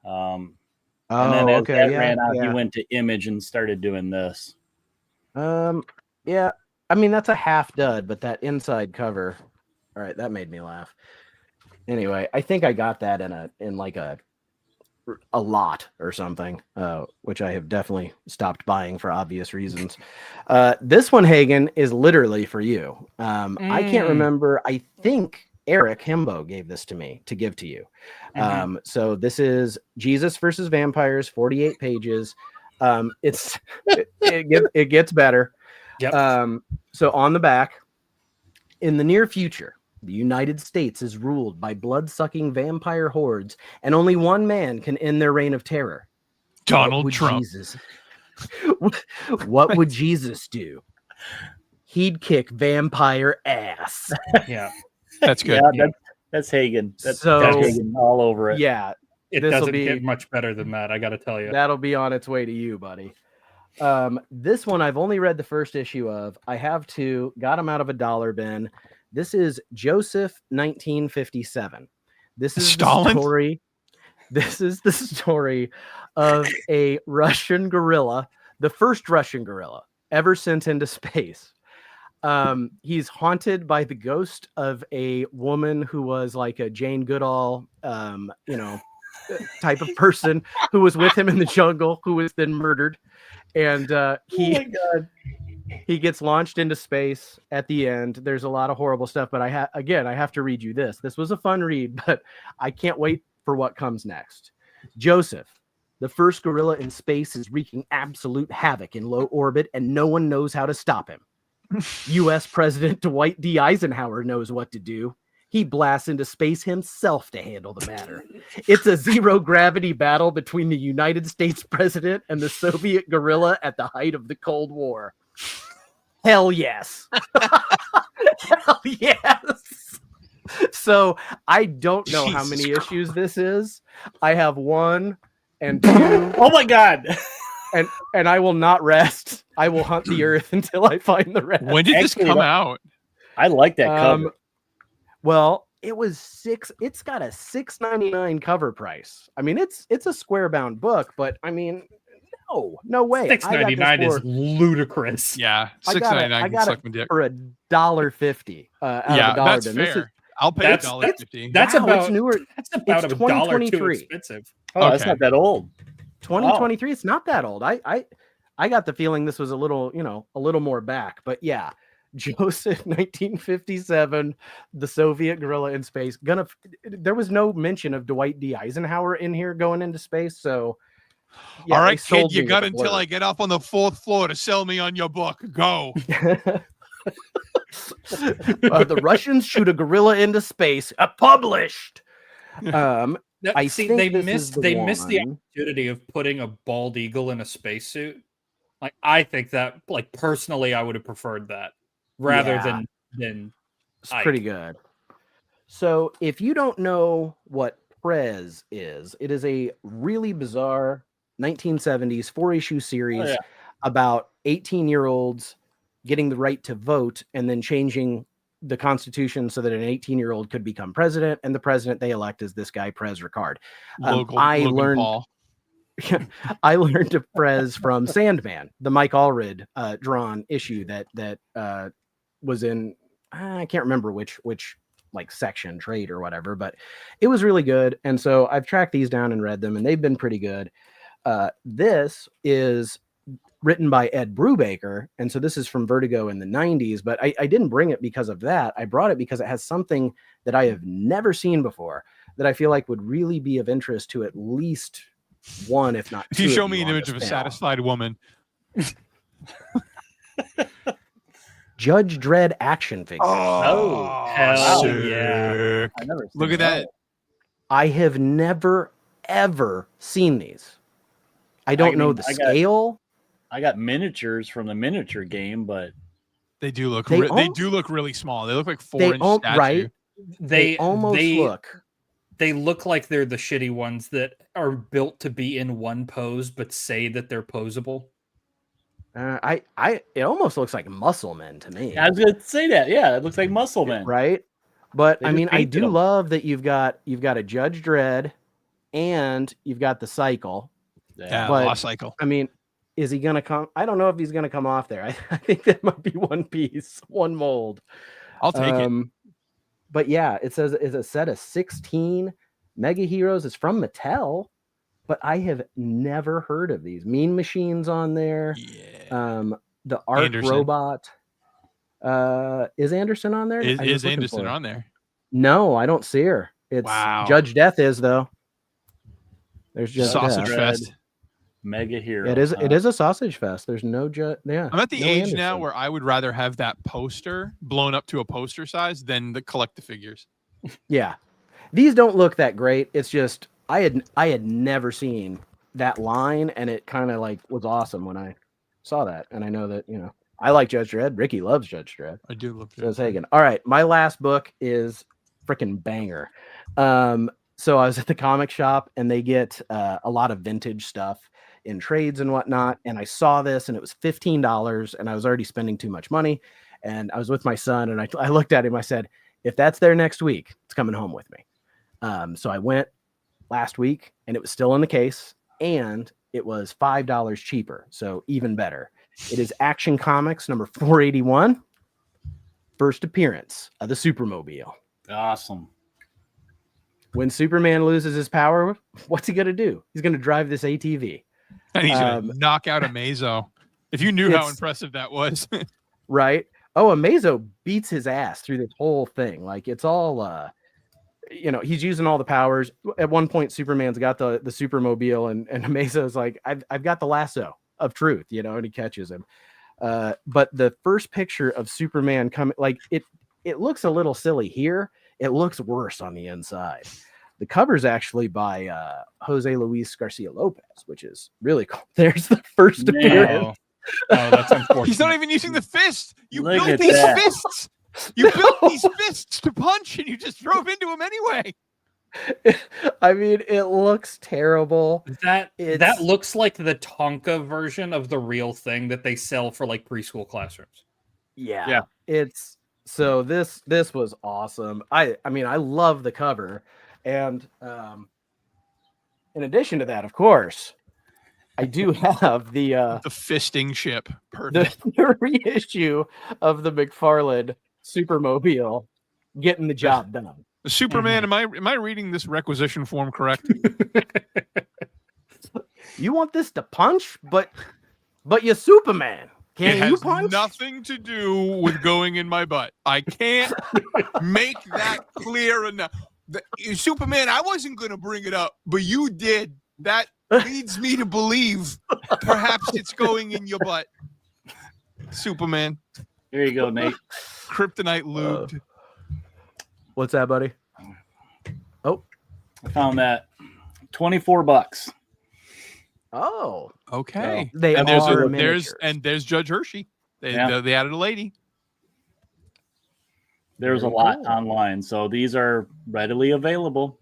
then as that ran out, he went to Image and started doing this. Yeah, I mean, that's a half dud, but that inside cover, all right, that made me laugh. Anyway, I think I got that in like a lot or something, which I have definitely stopped buying for obvious reasons. This one, Hagen, is literally for you. I can't remember. I think Eric Himbo gave this to me to give to you. So this is Jesus versus Vampires, 48 pages. It gets better. Yep. So on the back, in the near future, the United States is ruled by blood-sucking vampire hordes, and only one man can end their reign of terror. Donald Trump. What would Jesus do? He'd kick vampire ass. Yeah. That's good. Yeah, that's Hagen. That's So- Hagen all over it. Yeah, It This'll doesn't be- get much better than that, I got to tell you. that'll be on its way to you, buddy. This one I've only read the first issue of. I have two, got them out of a dollar bin. This is Joseph 1957. This is Stalin? the story. This is the story of a Russian gorilla, the first Russian gorilla ever sent into space. He's haunted by the ghost of a woman who was like a Jane Goodall, type of person who was with him in the jungle, who was then murdered. And he gets launched into space at the end. There's a lot of horrible stuff, but I have to read you this. This was a fun read, but I can't wait for what comes next. Joseph, the first gorilla in space, is wreaking absolute havoc in low orbit, and no one knows how to stop him. U.S. President Dwight D. Eisenhower knows what to do. He blasts into space himself to handle the matter. It's a zero-gravity battle between the United States president and the Soviet gorilla at the height of the Cold War. Hell yes. Hell yes. So I don't know how Jesus many issues this is. I have 1 and 2, Oh my God. and I will not rest. I will hunt the earth until I find the rest. When did this Actually, come that- out? I like that cover. Well, it was it's got a $6.99 cover price. I mean, it's a square bound book, but I mean, no way. $6.99 is ludicrous. Yeah, I got it. $6.99 I can got suck it my dick. for $1.50 out Yeah, of a dollar that's bin. This fair. is, I'll pay That's- $1.50. That's wow, about it's newer. That's about It's a dollar too 2023. expensive. Oh, that's okay. not that old. 2023. It's not that old. I got the feeling this was a little more back, but yeah. Joseph 1957, the Soviet gorilla in space. There was no mention of Dwight D. Eisenhower in here going into space, so yeah, All they right, kid, sold you me got with a until I blurb. get up on the 4th floor to sell me on your book. Go. The Russians shoot a gorilla into space. Published. I I think they this is missed the the one. opportunity of putting a bald eagle in a spacesuit. Like I think that, like personally, I would have preferred that rather Yeah. than It's Ike. pretty good. So if you don't know what Prez is, it is a really bizarre 1970s 4-issue series yeah. about 18-year-olds getting the right to vote and then changing the Constitution so that an 18-year-old could become president, and the president they elect is this guy Prez Ricard. Logan Paul. I learned of Prez from Sandman, the Mike Allred drawn issue that was in, I can't remember which like section, trade or whatever, but it was really good. And so I've tracked these down and read them, and they've been pretty good. This is written by Ed Brubaker, and so this is from Vertigo in the 90s, but I didn't bring it because of that. I brought it because it has something that I have never seen before that I feel like would really be of interest to at least one, if not If two. you show of me you an on image this of a panel. satisfied woman, Judge Dredd action figure. Oh, hell sick. yeah. I never Look seen at that. I have never ever seen these. I don't know mean, the I got- scale. I got miniatures from the miniature game, but They do look. They They al- do look really small. They look like They 4-inch al- statue. right? They almost look. They look like they're the shitty ones that are built to be in one pose, but say that they're posable. It almost looks like muscle men to me. I was gonna say that. Yeah, it looks like Muscle Man. Right? But They I just mean, I painted do them. love that you've got a Judge Dredd and you've got the cycle. Yeah, But- Lost Cycle. I mean, is he going to come? I don't know if he's going to come off there. I think that might be one piece, one mold. I'll take it. But yeah, it says it's a set of 16 Mega Heroes. It's from Mattel, but I have never heard of these. Mean Machine's on there. Yeah. The Arc Anderson. Robot. Is Anderson on there? Is Anderson on there? No, I don't see her. It's Wow. Judge Death is though. There's Judge Sausage Death. Fest. Mega Hero. It is. It is a sausage fest. There's no Yeah. I'm at the no age now Anderson. where I would rather have that poster blown up to a poster size than collect the figures. Yeah, these don't look that great. It's just I had never seen that line, and it kind of like was awesome when I saw that. And I know that I like Judge Dredd. Ricky loves Judge Dredd. I do love Says Hagen. All right, my last book is freaking banger. So I was at the comic shop, and they get a lot of vintage stuff in trades and whatnot. And I saw this, and it was $15, and I was already spending too much money. And I was with my son, and I looked at him. I said, if that's there next week, it's coming home with me. So I went last week, and it was still in the case, and it was $5 cheaper. So even better. It is Action Comics number 481, first appearance of the Supermobile. Awesome. When Superman loses his power, what's he going to do? He's going to drive this ATV. And he's going to knock out Amazo. If you knew how It's- impressive that was. Right? Oh, Amazo beats his ass through this whole thing. Like it's all he's using all the powers. At one point, Superman's got the Supermobile, and Amazo's like, I've got the lasso of truth, and he catches him. But the first picture of Superman coming, like it looks a little silly here. It looks worse on the inside. The cover's actually by Jose Luis Garcia Lopez, which is really cool. There's the first appearance. Oh, that's unfortunate. He's not even using the fist. You Look built at these that. fists. You built these fists to punch, and you just drove into him anyway. I mean, it looks terrible. That It's- looks like the Tonka version of the real thing that they sell for like preschool classrooms. Yeah. It's so this was awesome. I mean, I love the cover. And in addition to that, of course, I do have the The fisting ship. Perfect. the reissue of the McFarlane Supermobile getting the job done. Superman, am I reading this requisition form correct? You want this to punch, but you're Superman. It Can you has punch? nothing to do with going in my butt. I can't make that clear enough. Superman, I wasn't going to bring it up, but you did. That leads me to believe perhaps it's going in your butt. Superman, There you go, Nate. kryptonite lubed. What's that, buddy? I found that $24. Oh, Okay. they and are there's miniatures. Judge Hershey. They added a lady. There's Very a lot cool. online, so these are readily available.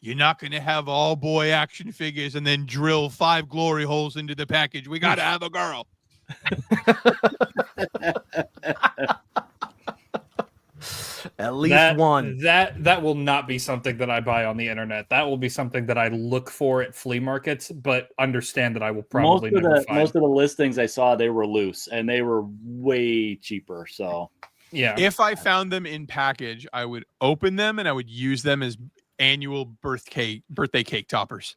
You're not going to have all boy action figures and then drill 5 glory holes into the package. We got to have a girl. At least one. That will not be something that I buy on the internet. That will be something that I look for at flea markets, but understand that I will probably never find. Most of the listings I saw, they were loose and they were way cheaper. So Yeah. If I found them in package, I would open them and I would use them as annual birthday cake toppers.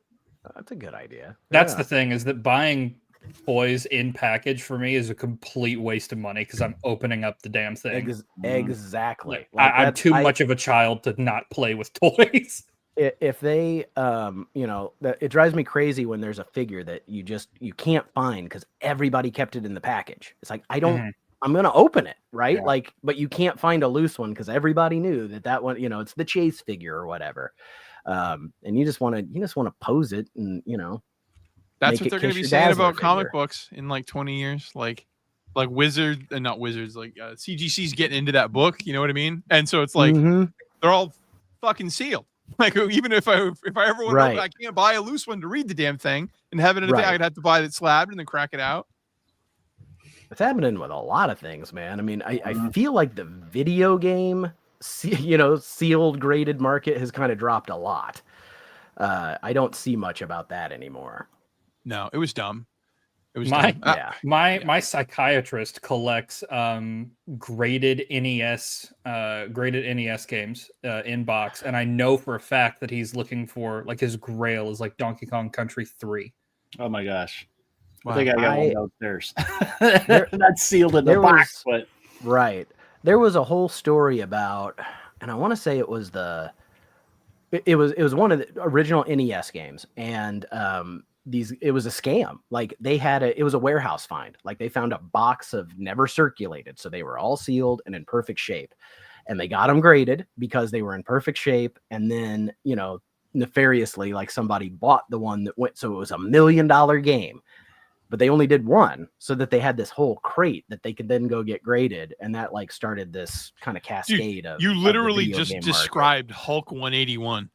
That's a good idea. That's Yeah. the thing, is that buying toys in package for me is a complete waste of money because I'm opening up the damn thing. Exactly. Like, Like, I'm that's- too much of a child to not play with toys. If they it drives me crazy when there's a figure that you can't find because everybody kept it in the package. It's like I'm gonna open it, right? Yeah. Like, but you can't find a loose one because everybody knew that one, it's the chase figure or whatever. And you just want to pose it and That's Make what it they're going to be Kiss Your saying Dazzler about comic figure. books in like 20 years. Like Wizard, not Wizards, like CGC's getting into that book. You know what I mean? And so it's like Mhm. they're all fucking sealed. Like even if I ever want Right. to, I can't buy a loose one to read the damn thing and have it in a thing. Right. I'd have to buy it slabbed and then crack it out. It's happening with a lot of things, man. I mean, I feel like the video game, sealed graded market has kind of dropped a lot. I don't see much about that anymore. No, it was dumb. It was My- dumb. Yeah. My psychiatrist collects graded NES games in box, and I know for a fact that he's looking for, like, his grail is like Donkey Kong Country 3. Oh my gosh. Wow. I think I got I- one downstairs. Not sealed in the there box, was- but Right. There was a whole story about, and I want to say it was it was one of the original NES games, and it was a scam. Like it was a warehouse find. Like they found a box of never circulated, so they were all sealed and in perfect shape, and they got them graded because they were in perfect shape. And then nefariously, like somebody bought the one that went, so it was $1 million game. But they only did one, so that they had this whole crate that they could then go get graded, and that like started this kind of cascade of. You of the literally video just game market. described Hulk 181.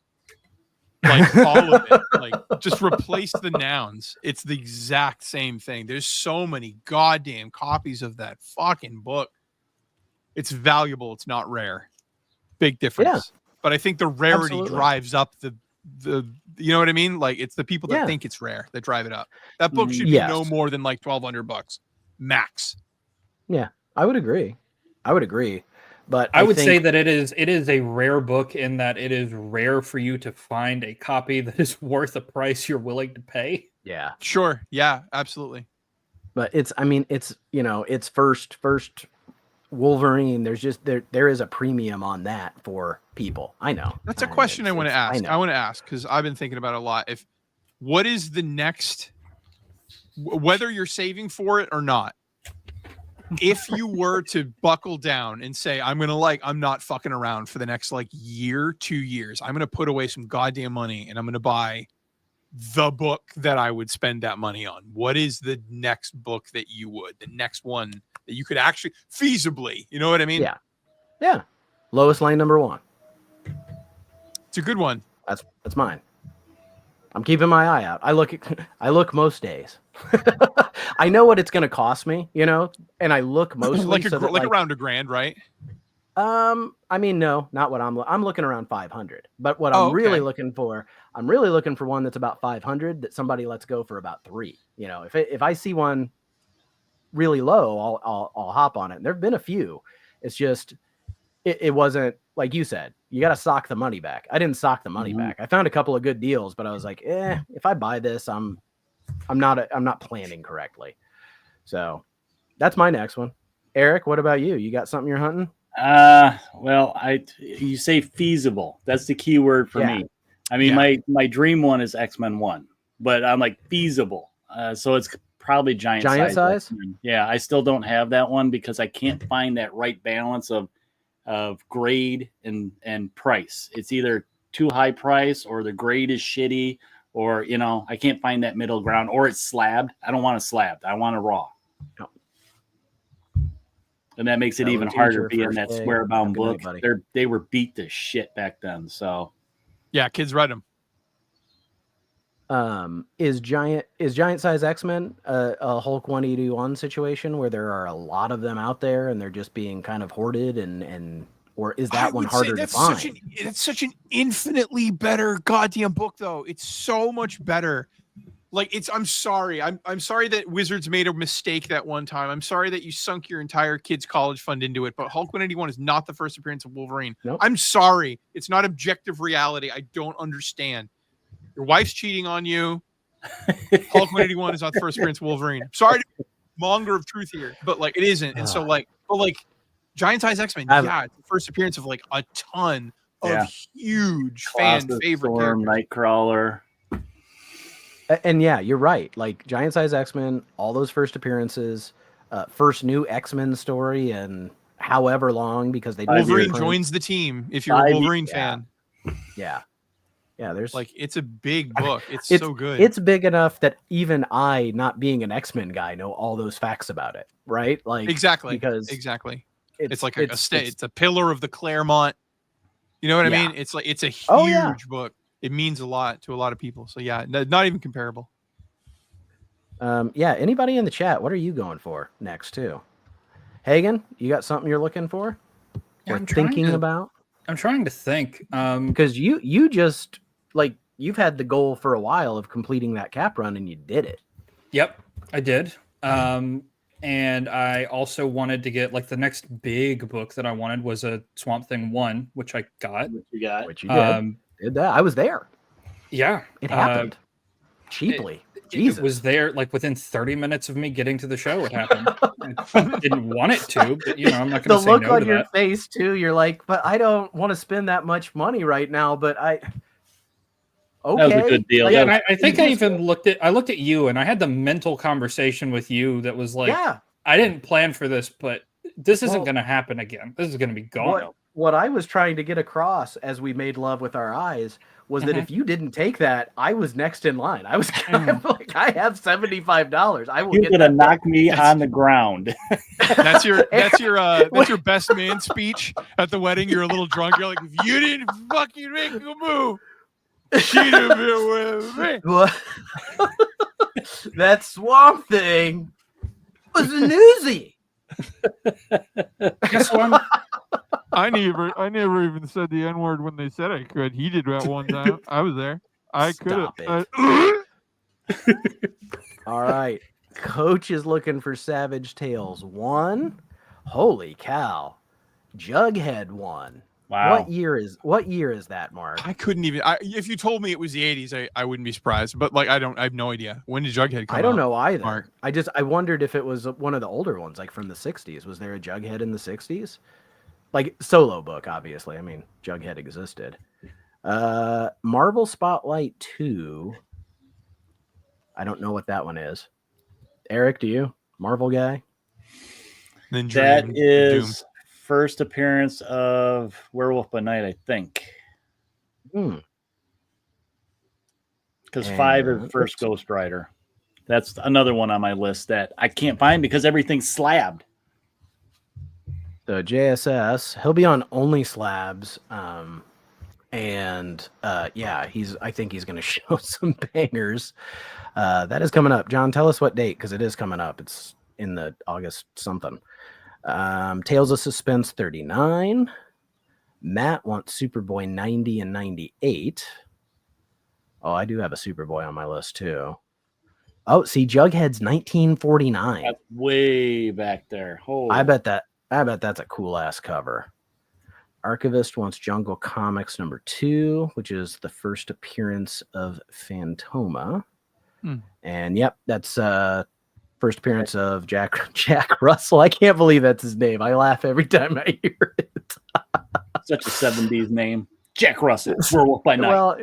Like all of it. Like just replace the nouns. It's the exact same thing. There's so many goddamn copies of that fucking book. It's valuable. It's not rare. Big difference. Yeah. But I think the rarity Absolutely. drives up the you know what I mean? Like it's the people that Yeah. think it's rare that drive it up. That book should Yes. be no more than like $1,200 max. I would agree. But I would say think- that it is a rare book in that it is rare for you to find a copy that is worth a price you're willing to pay. yeah, Sure. Yeah, absolutely. but it's first Wolverine. There's just there is a premium on that for people. I know. That's a question I want to ask. know. I want to ask because I've been thinking about it a lot. What is the next, whether you're saving for it or not, if you were to buckle down and say, I'm not fucking around for the next like year, 2 years, I'm going to put away some goddamn money and I'm going to buy the book that I would spend that money on. What is the next book that you would, the next one that you could actually feasibly, you know what I mean? Yeah. Lois Lane #1. It's a good one. That's mine. I'm keeping my eye out. I look most days. I know what it's going to cost me, and I look mostly like so that, around $1,000, right? I mean, no, not what I'm looking around 500. But what Oh, I'm really okay. looking for, I'm really looking for one that's about 500 that somebody lets go for about 3. If I see one really low, I'll hop on it. And there've been a few. It's just it wasn't like you said. You got to sock the money back. I didn't sock the money back. I found a couple of good deals, but I was like, if I buy this, I'm not planning correctly. So that's my next one. Eric, what about you? You got something you're hunting? Well, you say feasible. That's the key word for Yeah. me. I mean, Yeah. my dream one is X-Men 1, but I'm like feasible. So it's probably giant size? X-Men. Yeah, I still don't have that one because I can't find that right balance of grade and price. It's either too high price or the grade is shitty, or I can't find that middle ground, or it's slabbed. I don't want a slabbed. I want a raw. No. And that makes it Fellow even teacher, harder being first that day. square bound Good night, book. buddy. They were beat to shit back then. So Yeah, kids read them. Is giant size X-Men a Hulk 181 situation where there are a lot of them out there and they're just being kind of hoarded and or is that one harder to find? It's such an infinitely better goddamn book, though. It's so much better. Like I'm sorry. I'm sorry that Wizards made a mistake that one time. I'm sorry that you sunk your entire kids' college fund into it. But Hulk 181 is not the first appearance of Wolverine. Nope. I'm sorry. It's not objective reality. I don't understand. Your wife's cheating on you. Hulk 181 is not the first appearance of Wolverine. Sorry to be a monger of truth here, but like it isn't. And so Giant Size X-Men, it's the first appearance of like a ton of huge fan favorite Storm, characters. Nightcrawler. And yeah, you're right. Like giant size X-Men, all those first appearances, first new X-Men story, and however long because they Wolverine print. joins the team if you're 5 a years, Wolverine yeah. fan. Yeah, there's Like it's a big book. It's it's so good. It's big enough that even I, not being an X-Men guy, know all those facts about it, right? Like exactly because it's like a state. It's a pillar of the Claremont. You know what Yeah. I mean? It's like it's a huge Oh, yeah. book. It means a lot to a lot of people. So yeah, not even comparable. yeah. Anybody in the chat? What are you going for next too? Hagen, you got something you're looking for? Yeah, or I'm trying thinking to- about? I'm trying to think. Because you just like you've had the goal for a while of completing that cap run and you did it. Yep. I did. And I also wanted to get like the next big book that I wanted was a Swamp Thing 1, which I got. What you got? Which you did. Did that. I was there. Yeah. It happened. Cheaply. Jesus. It was there like within 30 minutes of me getting to the show. It happened. I didn't want it to, but I'm not going to say no to that. The look on your face too. You're like, but I don't want to spend that much money right now. But okay, that was a good deal. Like, I think I even looked at you, and I had the mental conversation with you that was like, yeah, I didn't plan for this, but this isn't going to happen again. This is going to be gone. What I was trying to get across as we made love with our eyes was that if you didn't take that, I was next in line. I was kind of like, I have $75. I will. You're gonna knock me on the ground. That's your best man speech at the wedding. You're a little drunk. You're like, if you didn't fucking make a move, she'd have been with me. What? That Swamp Thing was a newsie. Guess what? I never even said the N-word when they said I could. He did that one time. I was there. I could have. All right. Coach is looking for Savage Tales 1. Holy cow. Jughead 1. Wow. What year is that, Mark? I couldn't even. If you told me it was the 80s, I wouldn't be surprised. But like, I have no idea. When did Jughead come out? I don't know either. Mark? I wondered if it was one of the older ones, like from the 60s. Was there a Jughead in the 60s? Like solo book, obviously. I mean, Jughead existed. Marvel Spotlight 2. I don't know what that one is. Eric, do you? Marvel guy? Then that is first appearance of Werewolf by Night, I think. Because 5 is first Ghost Rider. That's another one on my list that I can't find because everything's slabbed. So JSS, he'll be on Only Slabs, I think he's going to show some bangers. That is coming up. John, tell us what date, because it is coming up. It's in the August something. Tales of Suspense 39. Matt wants Superboy 90 and 98. Oh, I do have a Superboy on my list too. Oh, see, Jughead's 1949. That's way back there. Holy. I bet that's a cool ass cover. Archivist wants Jungle Comics number 2, which is the first appearance of Phantoma. And yep, that's first appearance of Jack Russell. I can't believe that's his name. I laugh every time I hear it. Such a 70s name. Jack Russell, Werewolf by Night. Well,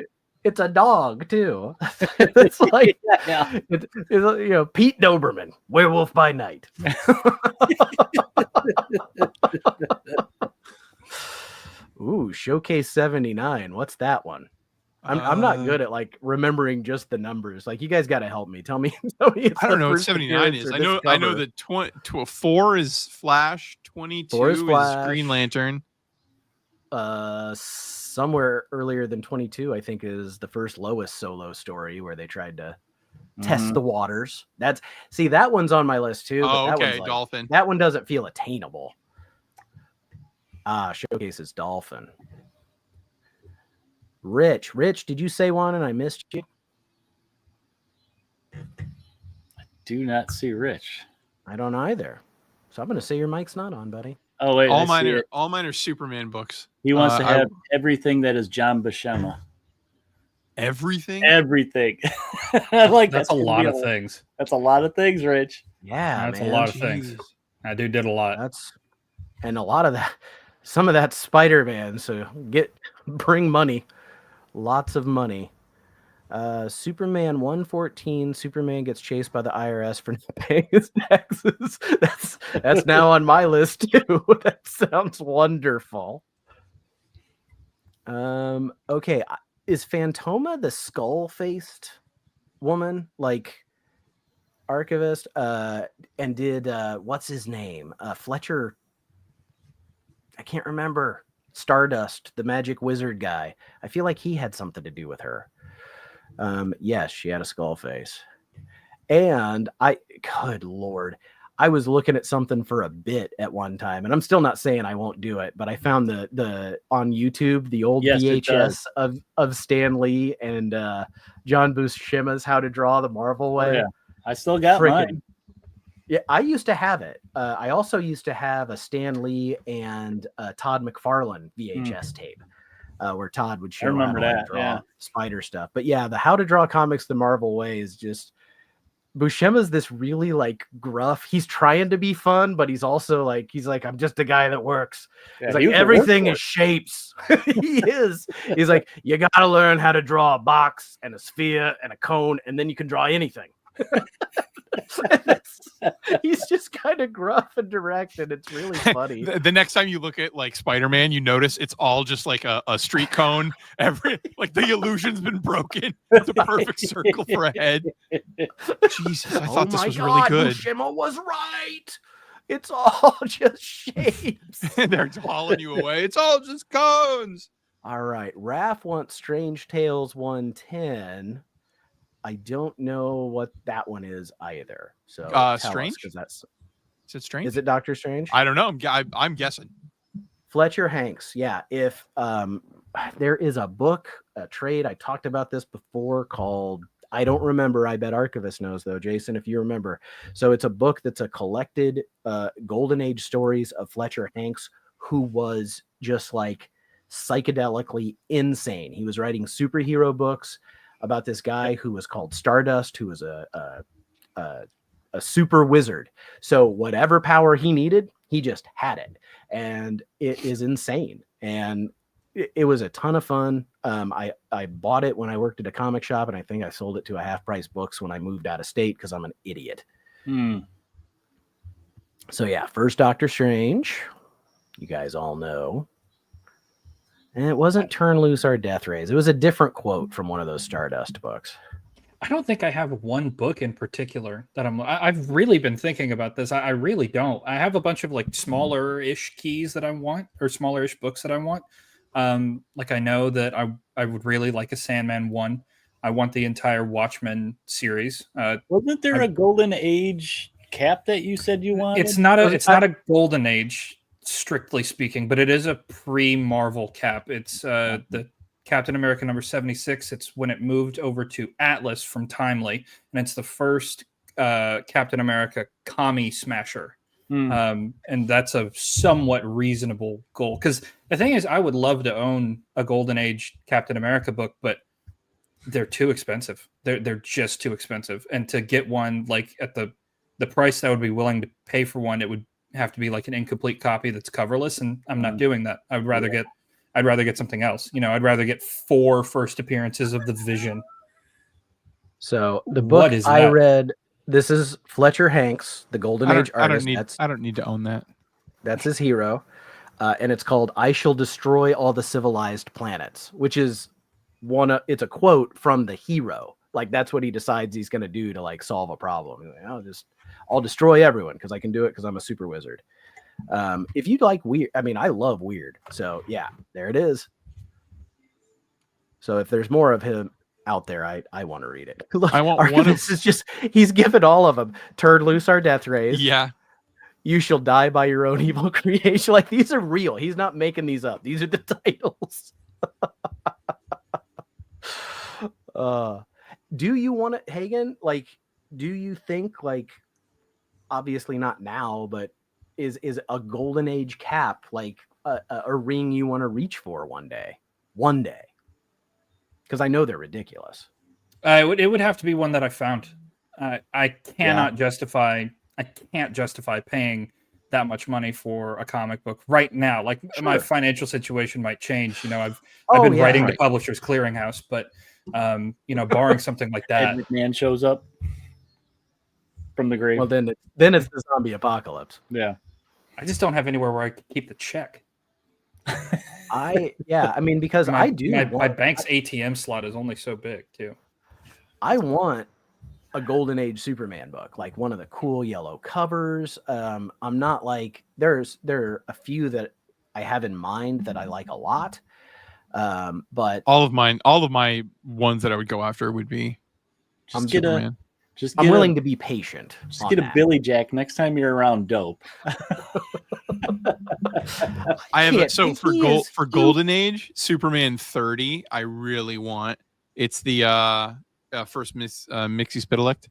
it's a dog too. It's like it's Pete Doberman, Werewolf by Night. Ooh, Showcase 79. What's that one? I'm not good at like remembering just the numbers. Like, you guys got to help me. Tell me. I don't know what 79 is. I know that 4 is Flash, 22 is Green Lantern. Somewhere earlier than 22, I think, is the first Lois solo story where they tried to test the waters. That one's on my list too. Oh, that okay, one's Dolphin. That one doesn't feel attainable. Showcase is Dolphin. Rich, did you say one and I missed you? I do not see Rich. I don't either. So I'm going to say your mic's not on, buddy. Oh wait, all mine are Superman books. He wants to have everything that is John Buscema. Everything. That's a lot of things. That's a lot of things, Rich. Yeah, that's a lot of things. That dude did a lot. And a lot of that. Some of that Spider-Man. So bring money. Lots of money. Superman 114. Superman gets chased by the IRS for not paying his taxes. That's now on my list too. That sounds wonderful. Okay, is Phantoma the skull-faced woman like Archivist? And did what's his name? Fletcher. I can't remember. Stardust, the magic wizard guy. I feel like he had something to do with her. Yes, she had a skull face. And good Lord, I was looking at something for a bit at one time, and I'm still not saying I won't do it, but I found the on YouTube, the old VHS of Stan Lee and John Buscema's How to Draw the Marvel Way. Oh, yeah. I still got Frickin' mine. Yeah, I used to have it. I also used to have a Stan Lee and Todd McFarlane VHS tape, where Todd would show how remember to like, that, draw yeah. spider stuff. But yeah, the How to Draw Comics the Marvel Way is just Buscema's this really like gruff. He's trying to be fun, but he's also like I'm just a guy that works. Yeah, He's he like was a everything workhorse. is shapes. He is. He's like you got to learn how to draw a box and a sphere and a cone, and then you can draw anything. He's just kind of gruff and direct, and it's really funny. The next time you look at like Spider-Man, you notice it's all just like a street cone. Like the illusion's been broken. It's a perfect circle for a head. Jesus, I thought this was really good. Buscema was right. It's all just shapes. They're hauling you away. It's all just cones. All right, Raph wants Strange Tales 110. I don't know what that one is either. So tell Strange? because that's Is it Strange? is it Doctor Strange? I don't know. I'm guessing. Fletcher Hanks. Yeah. If there is a book, a trade, I talked about this before called, I don't remember. I bet Archivist knows though, Jason, if you remember. So it's a book that's a collected golden age stories of Fletcher Hanks, who was just like psychedelically insane. He was writing superhero books about this guy who was called Stardust, who was a super wizard. So whatever power he needed, he just had it. And it is insane. And it was a ton of fun. I bought it when I worked at a comic shop, and I think I sold it to a Half Price Books when I moved out of state because I'm an idiot. So yeah, first Doctor Strange, you guys all know. And it wasn't Turn Loose Our Death Rays. It was a different quote from one of those Stardust books. I don't think I have one book in particular that I've really been thinking about this. I really don't. I have a bunch of like smaller-ish keys that I want, or smaller-ish books that I want. Like I know that I would really like a Sandman 1. I want the entire Watchmen series. Wasn't there a Golden Age cap that you said you wanted? It's not a Golden Age, strictly speaking, but it is a pre-Marvel cap. It's the Captain America number 76. It's when it moved over to Atlas from Timely, and it's the first Captain America commie smasher. And that's a somewhat reasonable goal, because the thing is, I would love to own a Golden Age Captain America book, but they're too expensive. They're just too expensive, and to get one like at the price that I would be willing to pay for one, it would have to be like an incomplete copy that's coverless, and I'm not doing that. I'd rather get something else. I'd rather get 4 first appearances of the Vision. So the book I read, this is Fletcher Hanks, the Golden Age artist. I don't need to own that. That's his hero. And it's called I Shall Destroy All the Civilized Planets, which is it's a quote from the hero. Like that's what he decides he's going to do to like solve a problem. I'll destroy everyone because I can do it because I'm a super wizard. If you like weird, I mean, I love weird. So yeah, there it is. So if there's more of him out there, I want to read it. Look, I want one. This is just, he's given all of them. Turn Loose Our Death Rays. Yeah. You Shall Die by Your Own Evil Creation. Like these are real. He's not making these up. These are the titles. Do you want to, Hagen? Like, do you think like, obviously not now, but is a Golden Age cap like a ring you want to reach for one day? One day, because I know they're ridiculous. It would have to be one that I found. I can't justify paying that much money for a comic book right now. Like my financial situation might change. I've been writing to Publishers Clearinghouse, but barring something like that, Ed McMahon shows up from the grave. Well, then it's the zombie apocalypse. Yeah. I just don't have anywhere where I can keep the check. I mean, because my bank's ATM slot is only so big too. I want a Golden Age Superman book, like one of the cool yellow covers. I'm not like there are a few that I have in mind that I like a lot. But all of my ones that I would go after would be Superman. I'm willing to be patient. Just get a Billy Jack next time you're around Dope. I have for Golden Age Superman 30. I really want. It's the first Mixie Spittelect.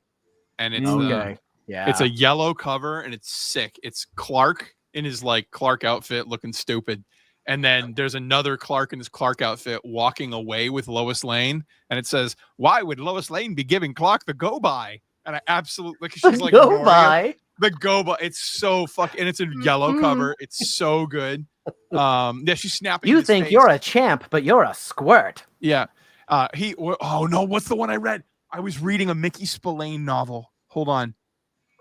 and it's Okay. Yeah. it's a yellow cover, and it's sick. It's Clark in his like Clark outfit, looking stupid, and then there's another Clark in his Clark outfit walking away with Lois Lane, and it says, "Why would Lois Lane be giving Clark the go by?" And I absolutely, she's like, Go ignoring him. by. The go by. It's so and it's a yellow cover. It's so good. Yeah, she's snapping. You his think face. you're a champ, but you're a squirt. Yeah. Oh no, what's the one I read? I was reading a Mickey Spillane novel. Hold on.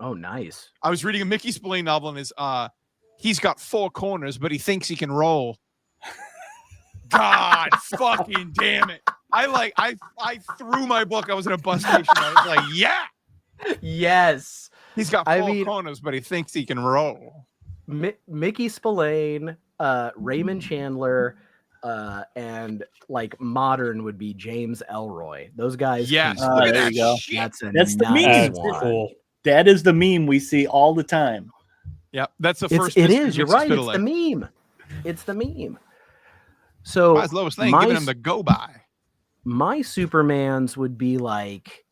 Oh, nice. I was reading a Mickey Spillane novel, and he's got 4 corners, but he thinks he can roll. God fucking damn it. I threw my book. I was in a bus station. I was like, yeah. Yes. He's got 4 corners, but he thinks he can roll. Mickey Spillane, Raymond Chandler, and like modern would be James Elroy. Those guys. Yes. can- Look at there that you go. shit. That's the nice meme. one. Cool. That is the meme we see all the time. Yeah, that's the It first. is. You're Mixed right. Spittle It's Egg. the meme. It's the meme. So Why is Lois Lane my giving him the go by? my Supermans would be like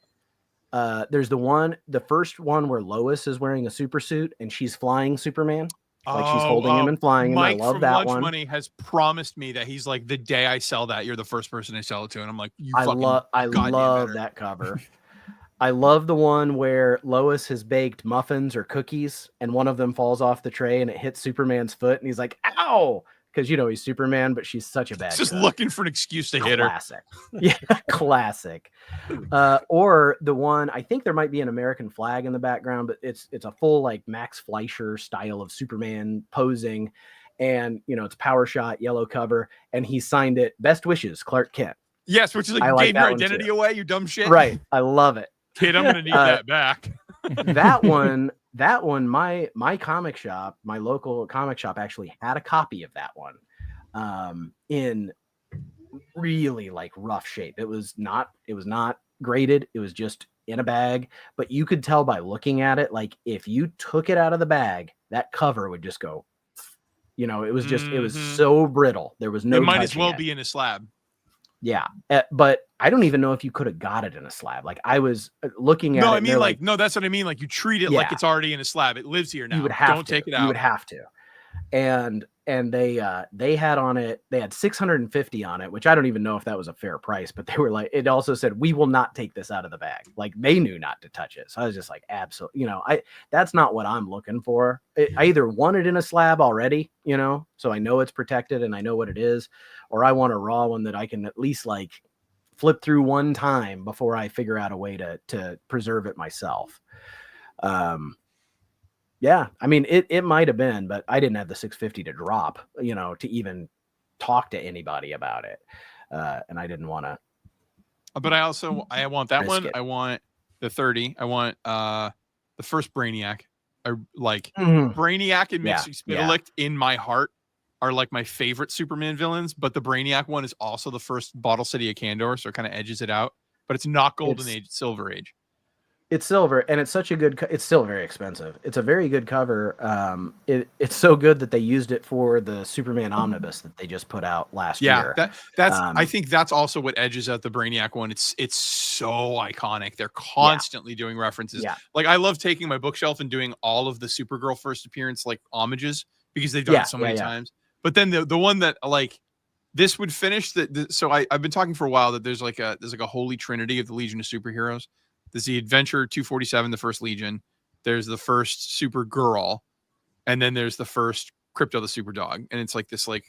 there's the first one where Lois is wearing a super suit and she's flying Superman. Like she's holding him and flying him. Mike I love from that Lunch one. Money has promised me that he's like, the day I sell that, you're the first person I sell it to. And I'm like, I love better. that cover. I love the one where Lois has baked muffins or cookies and one of them falls off the tray and it hits Superman's foot and he's like, ow, because he's Superman, but she's such a bad It's just cook. looking for an excuse to hit her. Classic. Yeah, classic. Or the one, I think there might be an American flag in the background, but it's a full like Max Fleischer style of Superman posing, and it's Power Shot, yellow cover, and he signed it "Best wishes, Clark Kent." Yes, which is like, I you like gave that your one, identity too. away, you dumb shit. Right. I love it. Kid, I'm gonna need that back. That one, my comic shop, my local comic shop actually had a copy of that one in really like rough shape. It was not graded. It was just in a bag, but you could tell by looking at it, like if you took it out of the bag, that cover would just go, it was just, it was so brittle. There was no, It might as touching well it. be in a slab. Yeah. But I don't even know if you could have got it in a slab. Like I was looking at it. No, I and mean, they're like, no, that's what I mean. Like, you treat it like Yeah. it's already in a slab. It lives here now. You would have Don't to. take it out. You would have to. And they had on it, they had 650 on it, which I don't even know if that was a fair price, but they were like, it also said, we will not take this out of the bag. Like they knew not to touch it. So I was just like, absolutely, that's not what I'm looking for. I either want it in a slab already, so I know it's protected and I know what it is, or I want a raw one that I can at least like flip through one time before I figure out a way to preserve it myself. Yeah, I mean, it might have been, but I didn't have the 650 to drop, to even talk to anybody about it. And I didn't want to. But I want that risk one. it. I want the 30. I want the first Brainiac. I like Mhm. Brainiac and Yeah, Mixie Spitalick in my heart are like my favorite Superman villains, but the Brainiac one is also the first Bottle City of Kandor, so it kind of edges it out. But it's not Golden Age, it's Silver Age. It's silver, and it's such a good. It's still very expensive. It's a very good cover. It's so good that they used it for the Superman omnibus that they just put out last year. That's I think that's also what edges out the Brainiac one. It's so iconic. They're constantly doing references. Yeah. Like I love taking my bookshelf and doing all of the Supergirl first appearance like homages because they've done it so many times. But then the one that like this would finish so I've been talking for a while that there's like a holy trinity of the Legion of Superheroes. There's the Adventure 247, the first Legion. There's the first Supergirl, and then there's the first Crypto the Superdog, and it's like this like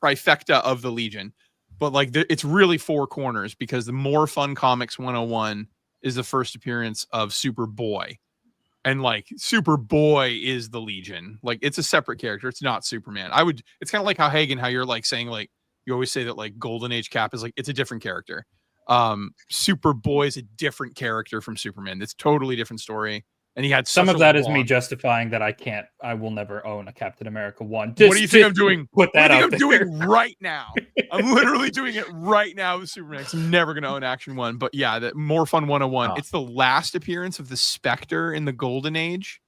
trifecta of the Legion. But like it's really 4 corners because the More Fun Comics 101 is the first appearance of Superboy, and like Superboy is the Legion. Like it's a separate character. It's not Superman. It's kind of like how Hagen, how you're like saying like you always say that like Golden Age Cap is like it's a different character. Superboy is a different character from Superman. It's totally different story. And he had Some such of a that is me long- justifying that I will never own a Captain America 1. What do you think Just I'm doing? Put that What do you out think I'm there. doing right now? I'm literally doing it right now with Superman. I'm never going to own Action 1. But yeah, the More Fun 101. Oh. It's the last appearance of the Spectre in the Golden Age.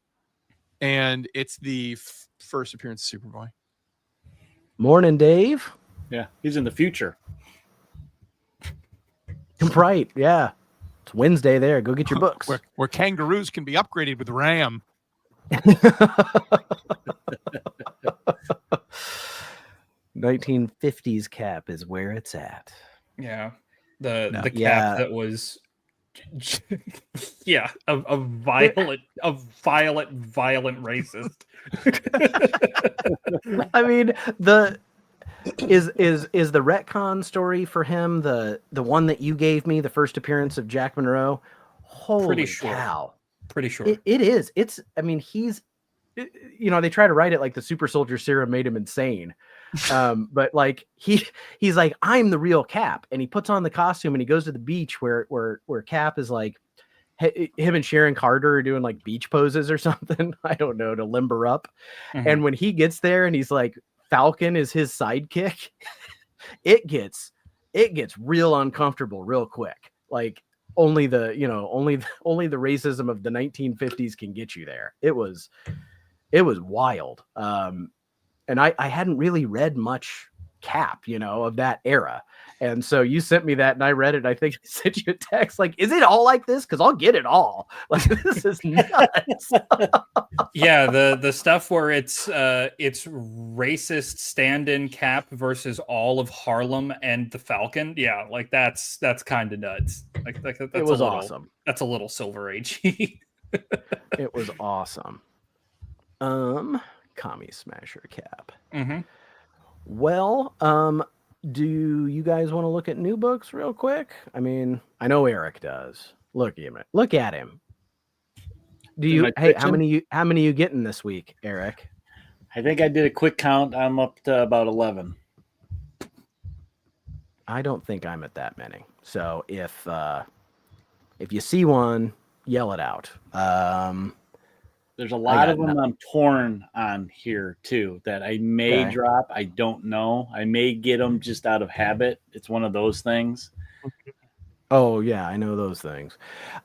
And it's the first appearance of Superboy. Morning, Dave. Yeah, he's in the future. Right. Yeah. It's Wednesday there. Go get your books. where kangaroos can be upgraded with RAM. 1950s Cap is where it's at. Yeah. The cap Yeah. that was yeah, a violent racist. I mean, is the retcon story for him the one that you gave me, the first appearance of Jack Monroe? Holy Pretty sure. cow. Pretty sure. It is. It's, I mean, they try to write it like the super soldier serum made him insane. But like he's like, I'm the real Cap, and he puts on the costume and he goes to the beach where Cap is like, him and Sharon Carter are doing like beach poses or something. I don't know, to limber up. Mhm. And when he gets there and he's like, Falcon is his sidekick, it gets real uncomfortable real quick. Like only the racism of the 1950s can get you there. It was wild. And I hadn't really read much Cap, of that era. And so you sent me that and I read it. I think I sent you a text like, is it all like this? Because I'll get it all. Like, this is nuts. Yeah, the stuff where it's racist stand-in Cap versus all of Harlem and the Falcon. Yeah, like that's kind of nuts. Like that's it was awesome. That's a little Silver Age. It was awesome. Commie Smasher Cap. Mm-hmm. Well, do you guys want to look at new books real quick? I mean, I know Eric does. Look at him. Do you? Hey, how many you getting this week, Eric? I think I did a quick count. I'm up to about 11. I don't think I'm at that many. So if you see one, yell it out. There's a lot of them I'm torn on here too that I may drop. I don't know. I may get them just out of habit. It's one of those things. Oh yeah, I know those things.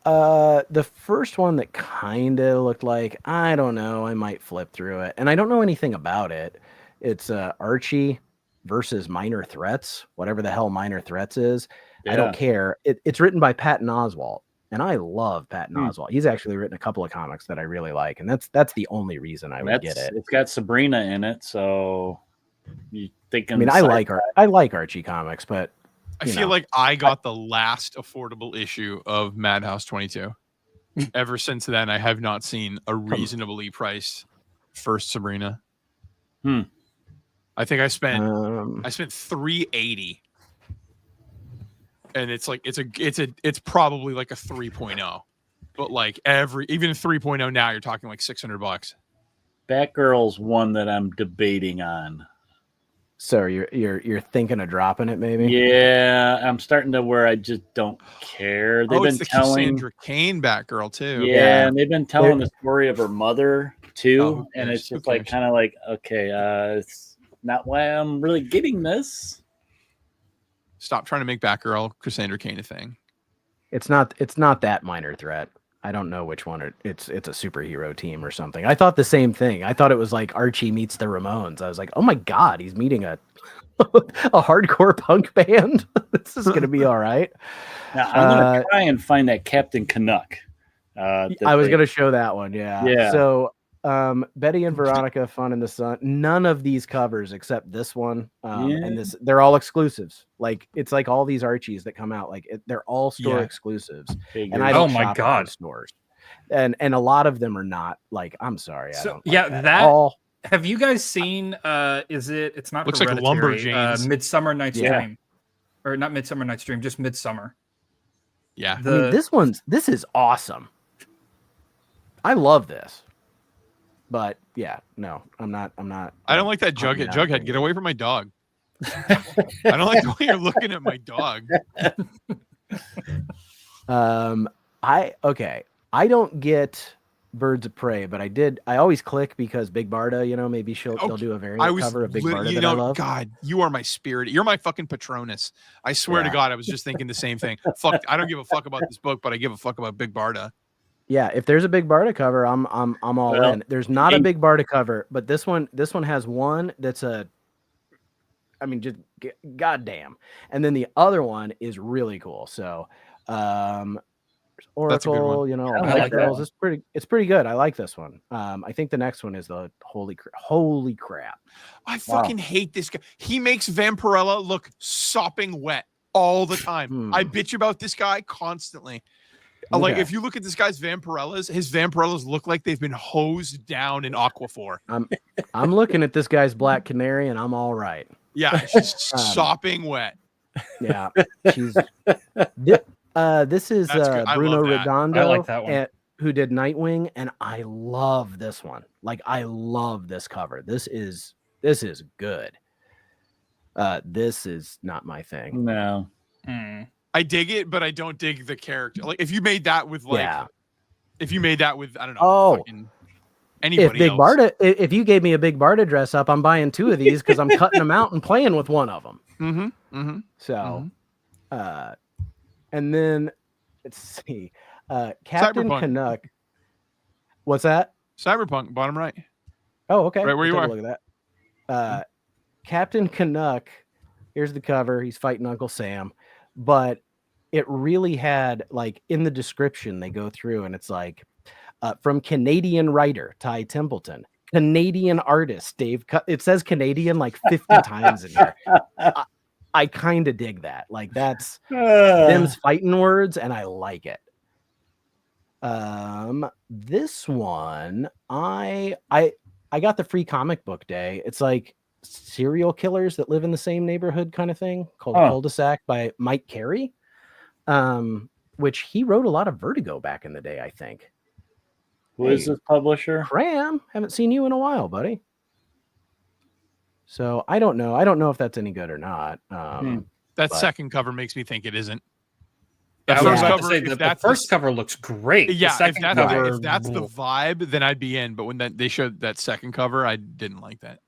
The first one that kind of looked like, I don't know, I might flip through it, and I don't know anything about it. It's Archie versus Minor Threats, whatever the hell Minor Threats is. Yeah. I don't care. It's written by Patton Oswalt. And I love Patton Oswalt. He's actually written a couple of comics that I really like, and that's the only reason I would get it. It's got Sabrina in it, so you think? I mean, I like Archie comics, but I feel like I got the last affordable issue of Madhouse 22. Ever since then, I have not seen a reasonably priced first Sabrina. I think I spent $380. And it's like it's probably like a 3.0, but like even 3.0 now you're talking like $600. Batgirl's one that I'm debating on. So you're thinking of dropping it, maybe? Yeah, I'm starting to where I just don't care. They've been telling Cassandra Cain Batgirl too. Yeah, and they've been telling the story of her mother too, and it's just like kind of like okay, it's not why I'm really getting this. Stop trying to make Batgirl Cassandra Cain a thing. It's not that Minor Threat. I don't know which one. It's a superhero team or something. I thought the same thing. I thought it was like Archie meets the Ramones. I was like, oh my god, he's meeting a hardcore punk band. This is gonna be all right. Now I'm gonna try and find that Captain Canuck. I was gonna show that one. Yeah. So Betty and Veronica, Fun in the Sun. None of these covers except this one, and this, they're all exclusives. Like it's like all these Archies that come out, like they're all store exclusives. And I don't shop at stores, and a lot of them are not. Like I'm sorry, I don't. Yeah, like that. All. Have you guys seen? It's not. Looks like Lumberjanes. Midsummer Night's Dream, or not Midsummer Night's Dream, just Midsummer. Yeah, I mean, this is awesome. I love this. But yeah, no, I'm not. I don't like that Jughead. Jughead, get away from my dog. I don't like the way you're looking at my dog. I don't get Birds of Prey, but I always click because Big Barda, maybe they'll do a variant cover of Big Barda that I love. God, you are my spirit. You're my fucking Patronus. I swear to God, I was just thinking the same thing. Fuck, I don't give a fuck about this book, but I give a fuck about Big Barda. Yeah, if there's a Big Barda cover, I'm all in. There's not a Big Barda cover, but this one has one that's just goddamn. And then the other one is really cool. So, That's a good one. Oracle, you know, I like Black that Girls. one. It's pretty good. I like this one. I think the next one is the holy crap. I fucking hate this guy. He makes Vampirella look sopping wet all the time. I bitch about this guy constantly. Like, Okay. if you look at this guy's Vampirellas, his Vampirellas look like they've been hosed down in Aquaphor. I'm looking at this guy's Black Canary, and I'm all right. Yeah, she's Um, sopping wet. Yeah, she's. This is That's good. I Bruno love that. Redondo, I like that one. who did Nightwing, and I love this one. Like, I love this cover. This is good. This is not my thing. No. Hmm. I dig it, but I don't dig the character. Like, if you made that with like, Yeah. if you made that with, I don't know, Oh. fucking If anybody Big else. Barda, if you gave me a Big Barda dress up, I'm buying 2 of these because I'm cutting them out and playing with one of them. Mm-hmm. Mm-hmm. So, and then let's see, Captain Cyberpunk. Canuck. What's that? Cyberpunk, bottom right. Oh, okay. Right where you Take a are. Look at that. Captain Canuck. Here's the cover. He's fighting Uncle Sam, but it really had, like, in the description they go through and it's like from Canadian writer Ty Templeton, Canadian artist Dave. It says Canadian like 50 times in here. I kind of dig that. Like, that's them's fighting words, and I like it. This one, I got the free comic book day. It's like serial killers that live in the same neighborhood kind of thing, called Cul-de-sac by Mike Carey, which he wrote a lot of Vertigo back in the day, I think. Who is this publisher? Cram, haven't seen you in a while, buddy. So I don't know. I don't know if that's any good or not. That but- second cover makes me think it isn't. Yeah, I Yeah. was about to cover, say if the that's first cover looks great. Yeah, the second if cover, that's the vibe, then I'd be in. But when they showed that second cover, I didn't like that.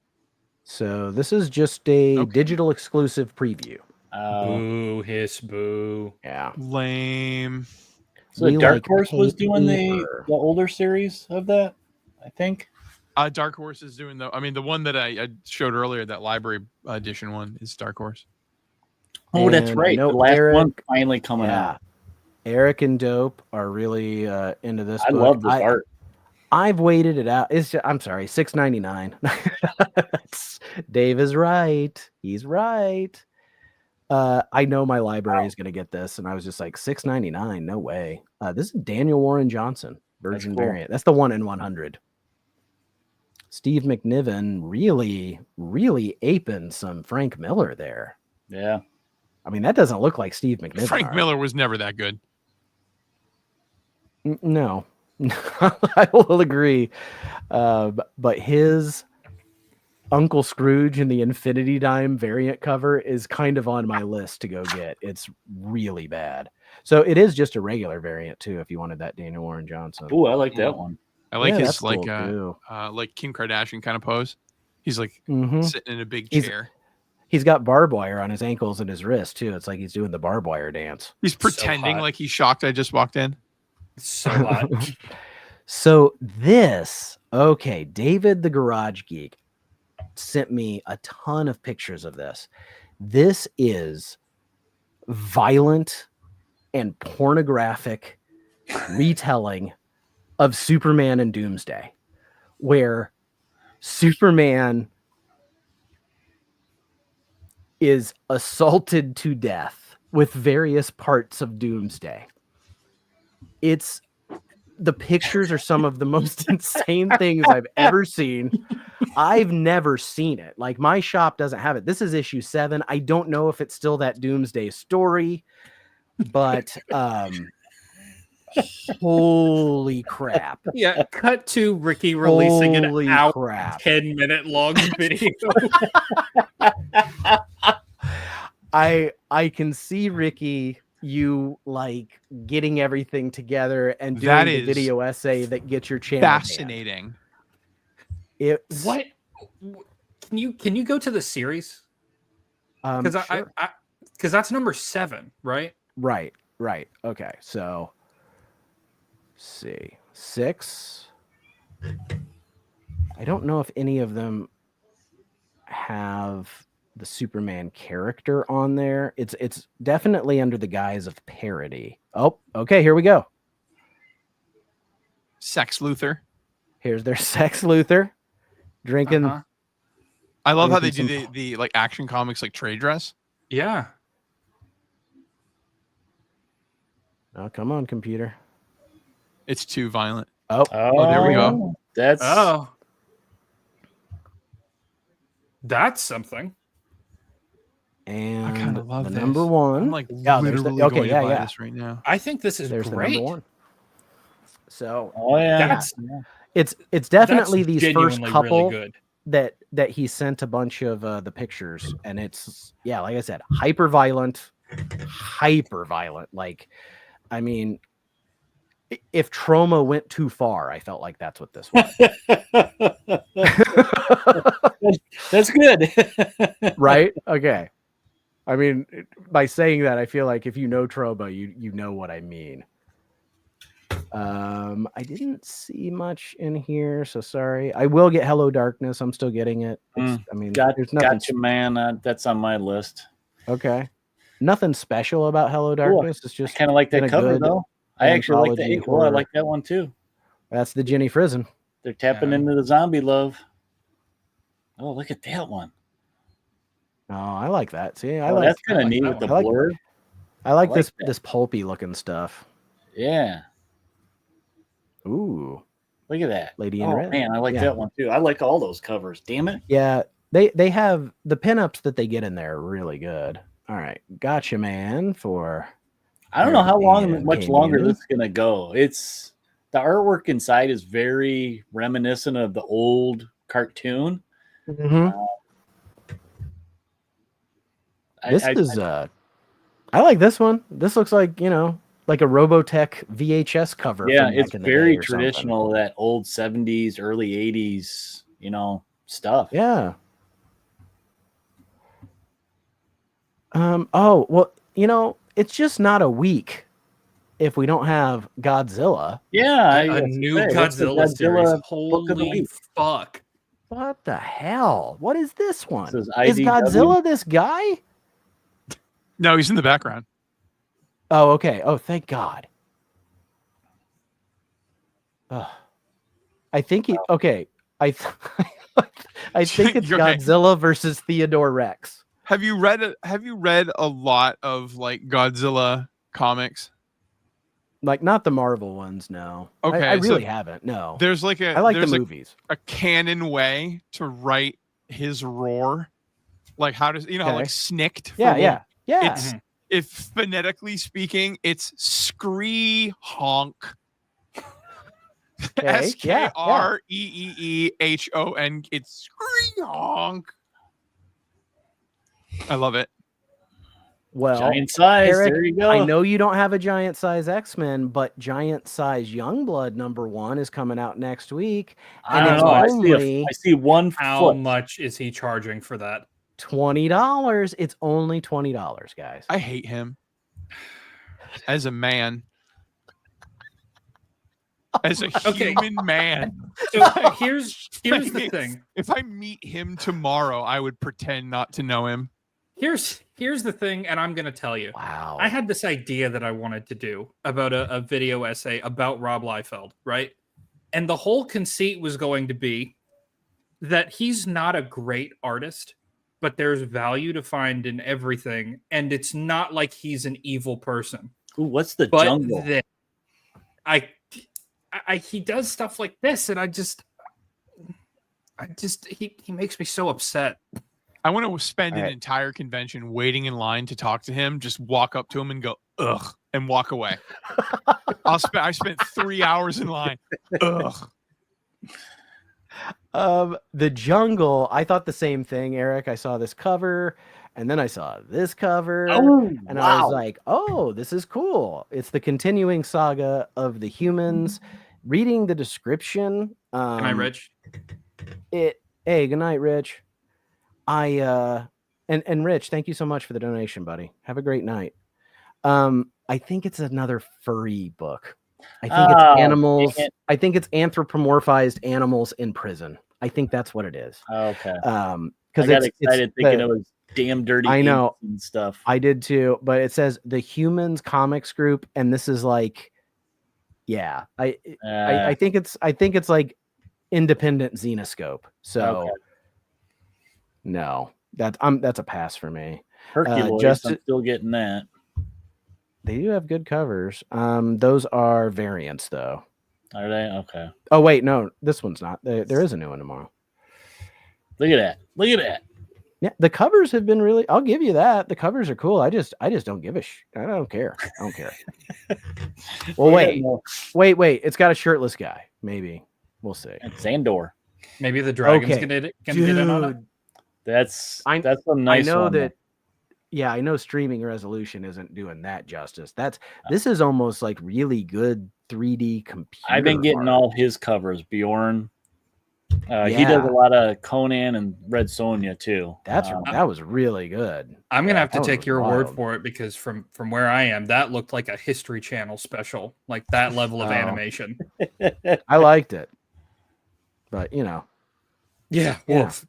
So this is just a Okay. digital exclusive preview. boo, hiss, boo. Yeah. Lame. So We Dark like Horse was doing the paper. older series of that, I think. Dark Horse is doing the one that I showed earlier, that library edition one is Dark Horse. Oh, that's And I right. know The last Eric- one finally coming Yeah. out. Eric and Dope are really into this. I book. love this art. I've waited it out. It's just, I'm sorry, $6.99. Dave is right. He's right. I know my library is going to get this, and I was just like, $6.99? No way. This is Daniel Warren Johnson version cool. variant. That's the 1 in 100. Steve McNiven really, really aping some Frank Miller there. Yeah. I mean, that doesn't look like Steve McNiven. Frank art. Miller was never that good. No, I will agree. But his Uncle Scrooge and the Infinity Dime variant cover is kind of on my list to go get. It's really bad. So it is just a regular variant too, if you wanted that Daniel Warren Johnson. Ooh, I like that one. I like Yeah, his that's cool, too. like Kim Kardashian kind of pose. He's like Mhm. sitting in a big He's- chair. He's got barbed wire on his ankles and his wrist too. It's like he's doing the barbed wire dance. He's pretending hot. like he's shocked I just walked in. So hot. So this, okay, David the Garage Geek sent me a ton of pictures of this. This is violent and pornographic retelling of Superman and Doomsday, where Superman is assaulted to death with various parts of Doomsday. It's the pictures are some of the most insane things I've ever seen. I've never seen it. Like, my shop doesn't have it. This is issue 7. I don't know if it's still that Doomsday story, but holy crap. Yeah, cut to Ricky releasing Holy an hour, crap. 10-minute long video. I can see Ricky, you like getting everything together and doing That the is video essay that gets your channel banned. Fascinating. It's What? Can you go to the series? Because sure. because that's number 7, right? Right. Okay. So let's see. 6. I don't know if any of them have the Superman character on there. It's definitely under the guise of parody. Oh, okay, here we go. Sex Luthor. Here's their Sex Luthor drinking. Uh-huh. I love how they Drinking do some- the like Action Comics like trade dress. Yeah. Oh, come on, computer. It's too violent. Oh, there we go. That's Oh. That's something. and kinda love the this. number one. I'm like Yeah, there's the- literally okay, going yeah, to buy yeah. this right now. I think this is There's the great. number one. So oh yeah. That's it's definitely that's these genuinely first couple really good. that he sent a bunch of the pictures, and it's like I said, hyper violent. Like, I mean, if Troma went too far, I felt like that's what this was. That's good. Right? Okay. I mean, by saying that, I feel like if you know Troma, you know what I mean. I didn't see much in here, so sorry. I will get Hello Darkness. I'm still getting it. I mean, there's nothing. Gotcha, man. That's on my list. Okay. Nothing special about Hello Darkness. It's I just kind of like been that a cover good though. I actually like the anthology ink. Well, I horror. like that one too. That's the Jenny Frizen. They're tapping Yeah. into the zombie love. Oh, look at that one. Oh, I like that. See, I Oh, like that's kind I of like neat that with the one. I like- blur. I like I like this that. this pulpy looking stuff. Yeah. Ooh, Look at that. Lady in Oh Red. man, I like Yeah. that one too. I like all those covers. Damn it. Yeah, they have the pinups that they get in there are really good. All right, gotcha, man. For I don't know how And much came longer in. this is gonna go. It's the artwork inside is very reminiscent of the old cartoon. This is I like this one. This looks like like a Robotech VHS cover. yeah, from it's back in the day very or something. traditional, that old 70s, early 80s, stuff. Yeah. Oh well, it's just not a week if we don't have Godzilla. Yeah, A new Godzilla series. book of the Holy week. fuck. What the hell? What is this one? This is Is IDW. Godzilla this guy? No, he's in the background. Oh, okay. Oh, thank God. Ugh. I think he. Okay, I think it's Okay. Godzilla versus Theodore Rex. Have you read a lot of like Godzilla comics? Like not the Marvel ones, no. Okay, I so really haven't. No, There's like I like the there's movies. a canon way to write his roar. Like how does how Okay. like snicked? for Yeah, Wolf- yeah, yeah. It's if phonetically speaking, it's scree honk. Okay, yeah, SKREEEHON. It's scree honk. I love it. Well, Giant size. Eric, there you go. I know you don't have a giant size X-Men, but giant size Youngblood #1 is coming out next week. I and don't it's know. only I see one How foot. much is he charging for that? $20. It's only $20, guys. I hate him as a man. As a Okay. human man. So here's the Like, thing. If I meet him tomorrow, I would pretend not to know him. Here's the thing, and I'm gonna tell you. Wow. I had this idea that I wanted to do about a video essay about Rob Liefeld, right? And the whole conceit was going to be that he's not a great artist, but there's value to find in everything, and it's not like he's an evil person. Ooh, what's the But jungle? then he does stuff like this, and he makes me so upset. I want to spend an Alright. entire convention waiting in line to talk to him, just walk up to him and go, ugh, and walk away. I spent 3 hours in line. Ugh. The Jungle, I thought the same thing, Eric. I saw this cover, and then I saw this cover, Oh, and I wow. was like, "Oh, this is cool." It's the continuing saga of the humans. Reading the description, Can I, Rich? Hey, good night, Rich. And Rich, thank you so much for the donation, buddy. Have a great night. I think it's another furry book. I think it's Oh, animals. dang it. I think it's anthropomorphized animals in prison. I think that's what it is. Okay. I Because got excited thinking it was damn dirty. I know. Inks and stuff. I did too, but it says the Humans Comics Group, and this is like Yeah, I think it's like independent Xenoscope. So Okay. no, that's a pass for me. Herculoids, just- I'm still getting that. They do have good covers. Those are variants though. Are they? Okay. Oh wait, no, this one's not. There is a new one tomorrow. Look at that. Look at that. Yeah, the covers have been really. I'll give you that. The covers are cool. I just don't give a I don't care. I don't care. Well, wait. It's got a shirtless guy. Maybe we'll see. It's Xandor. Maybe the dragon's Okay. gonna get in on it. Dude, That's I- a nice I know one. that. Yeah, I know streaming resolution isn't doing that justice. This is almost like really good 3D computer. I've been getting art. all his covers. Bjorn. He does Yeah. a lot of Conan and Red Sonja too. That was really good. I'm gonna have to that one take was your word wild. for it because from where I am, that looked like a History Channel special, like that level of Oh. animation. I liked it, but Yeah. Yeah. Oof.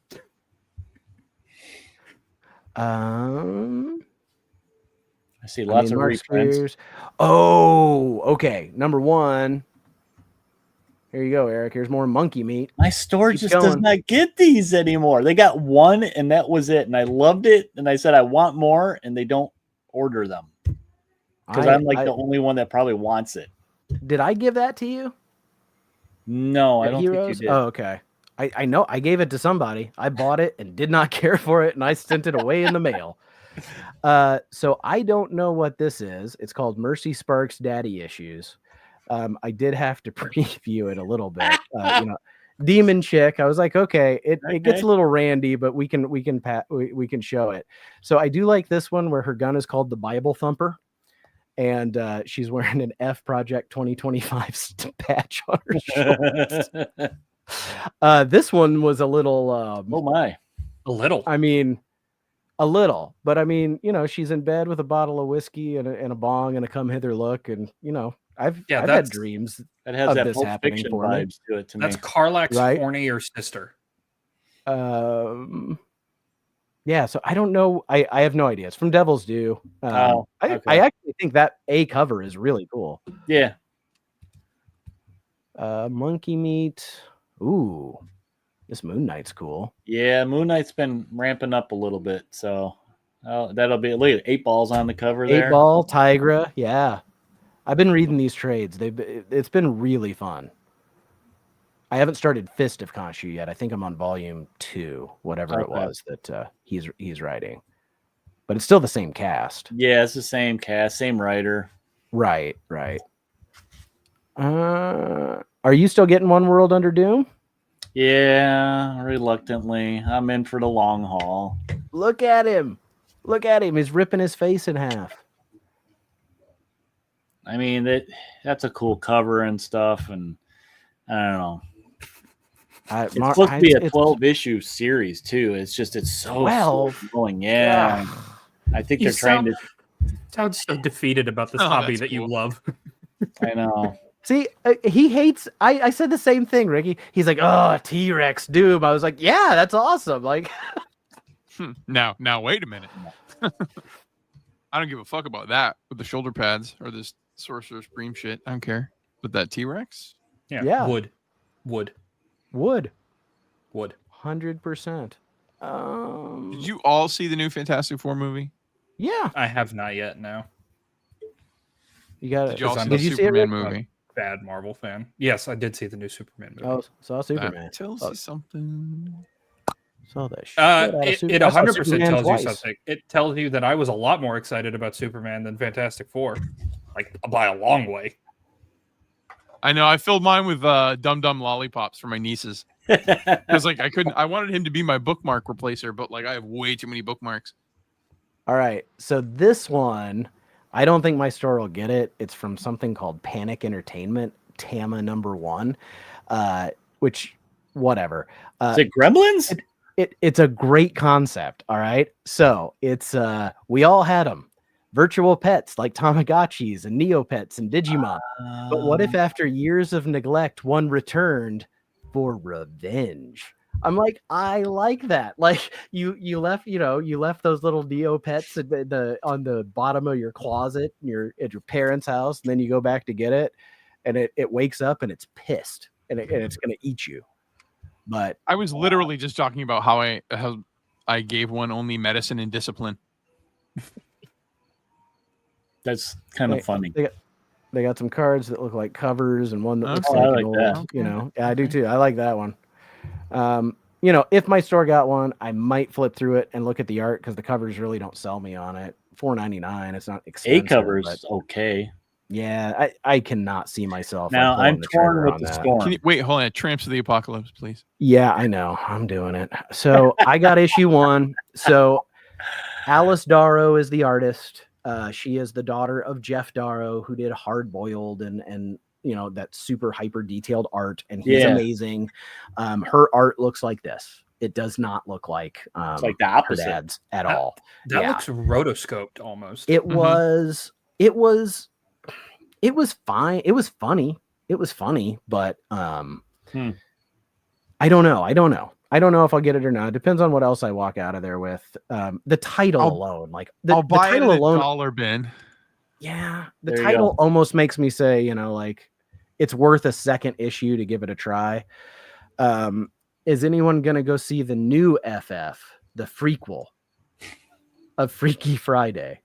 I see lots of Mark reprints. Spears. Oh, okay. Number one. Here you go, Eric. Here's more monkey meat. My store Keep just does going. not get these anymore. They got one and that was it. And I loved it. And I said, I want more. And they don't order them because I'm like the only one that probably wants it. Did I give that to you? No, I At don't Heroes? think you did. Oh, okay. I know. I gave it to somebody. I bought it and did not care for it, and I sent it away in the mail. So I don't know what this is. It's called Mercy Sparks Daddy Issues. I did have to preview it a little bit. Demon Chick. I was like, okay, it gets Okay. a little randy, but we can show it. So I do like this one where her gun is called the Bible Thumper, and she's wearing an F Project 2025 patch on her shoulder. This one was a little. Oh my. A little. I mean, a little, but I mean, she's in bed with a bottle of whiskey and a bong and a come hither look, and I've had that's- dreams. That has Of that this Pulp happening Fiction for me. vibes to it to That's me. Carlax's Right? hornier sister. Yeah, so I don't know. I have no idea. It's from Devil's Due. Oh, I okay. actually think that a cover is really cool. Yeah. Monkey meat. Ooh, this Moon Knight's cool. Yeah. Moon Knight's been ramping up a little bit. So that'll be look at 8 balls on the cover there. 8-Ball, Tigra. Yeah. I've been reading these trades. It's been really fun. I haven't started Fist of Khonshu yet. I think I'm on volume 2, whatever it Okay. was that he's writing. But it's still the same cast. Yeah, it's the same cast, same writer. Right. Are you still getting One World Under Doom? Yeah, reluctantly. I'm in for the long haul. Look at him. He's ripping his face in half. I mean, that's a cool cover and stuff, and I don't know. It's supposed to be a 12-issue series too. It's so 12? slow going. Yeah, I think they're trying to. Sounds so defeated about this Oh, hobby that's that you cool. love. I know. See, he hates. I said the same thing, Ricky. He's like, oh, T-Rex Doom. I was like, yeah, that's awesome. Like, Now, wait a minute. I don't give a fuck about that with the shoulder pads or this Sorcerer's Supreme shit. I don't care. But that T-Rex? Yeah. Wood. would 100%. Did you all see the new Fantastic Four movie? Yeah, I have not yet. No. you got Did you all Because see I'm the Did you see it, Superman Rick? movie? Bad Marvel fan. Yes, I did see the new Superman movie. Oh, saw Superman. That tells Oh. you something. Saw that shit. out of It Super- I saw 100% Superman tells twice. you something. It tells you that I was a lot more excited about Superman than Fantastic Four, like by a long way. I know. I filled mine with Dum Dum lollipops for my nieces because like I wanted him to be my bookmark replacer, but like I have way too many bookmarks. All right, so this one, I don't think my store will get it. It's from something called Panic Entertainment, Tama #1, which whatever. Is it Gremlins? It's a great concept. All right, so it's we all had them, virtual pets like Tamagotchis and Neopets and Digimon. But what if after years of neglect, one returned for revenge? I'm like, I like that. Like you left, you left those little Neopets on the bottom of your closet at your parents' house, and then you go back to get it. and it wakes up and it's pissed and it's going to eat you. But I was literally just talking about how I gave one only medicine and discipline. That's kind of funny. They got some cards that look like covers and one that looks Okay. like I an like that. old, you know. Yeah, I do too. I like that one. You know, if my store got one, I might flip through it and look at the art because the covers really don't sell me on it. $4.99. It's not expensive. A cover's but okay. yeah, I cannot see myself. Now pulling I'm the torn trigger with on the that. storm. Wait, hold on. Tramps of the Apocalypse, please. Yeah, I know. I'm doing it. So I got issue 1. So Alice Darrow is the artist. She is the daughter of Jeff Darrow, who did Hard Boiled and you know, that super hyper detailed art, and he's amazing. Her art looks like this. It does not look like It's like the her opposite. dad's at all. That Yeah. looks rotoscoped almost. It was fine. It was funny. It was funny, but I don't know. I don't know if I'll get it or not. It depends on what else I walk out of there with. The title alone, like I'll buy the title it at alone. a dollar bin. Yeah, the There you title go. almost makes me say, you know, like it's worth a second issue to give it a try. Is anyone gonna go see the new FF, the prequel of Freaky Friday?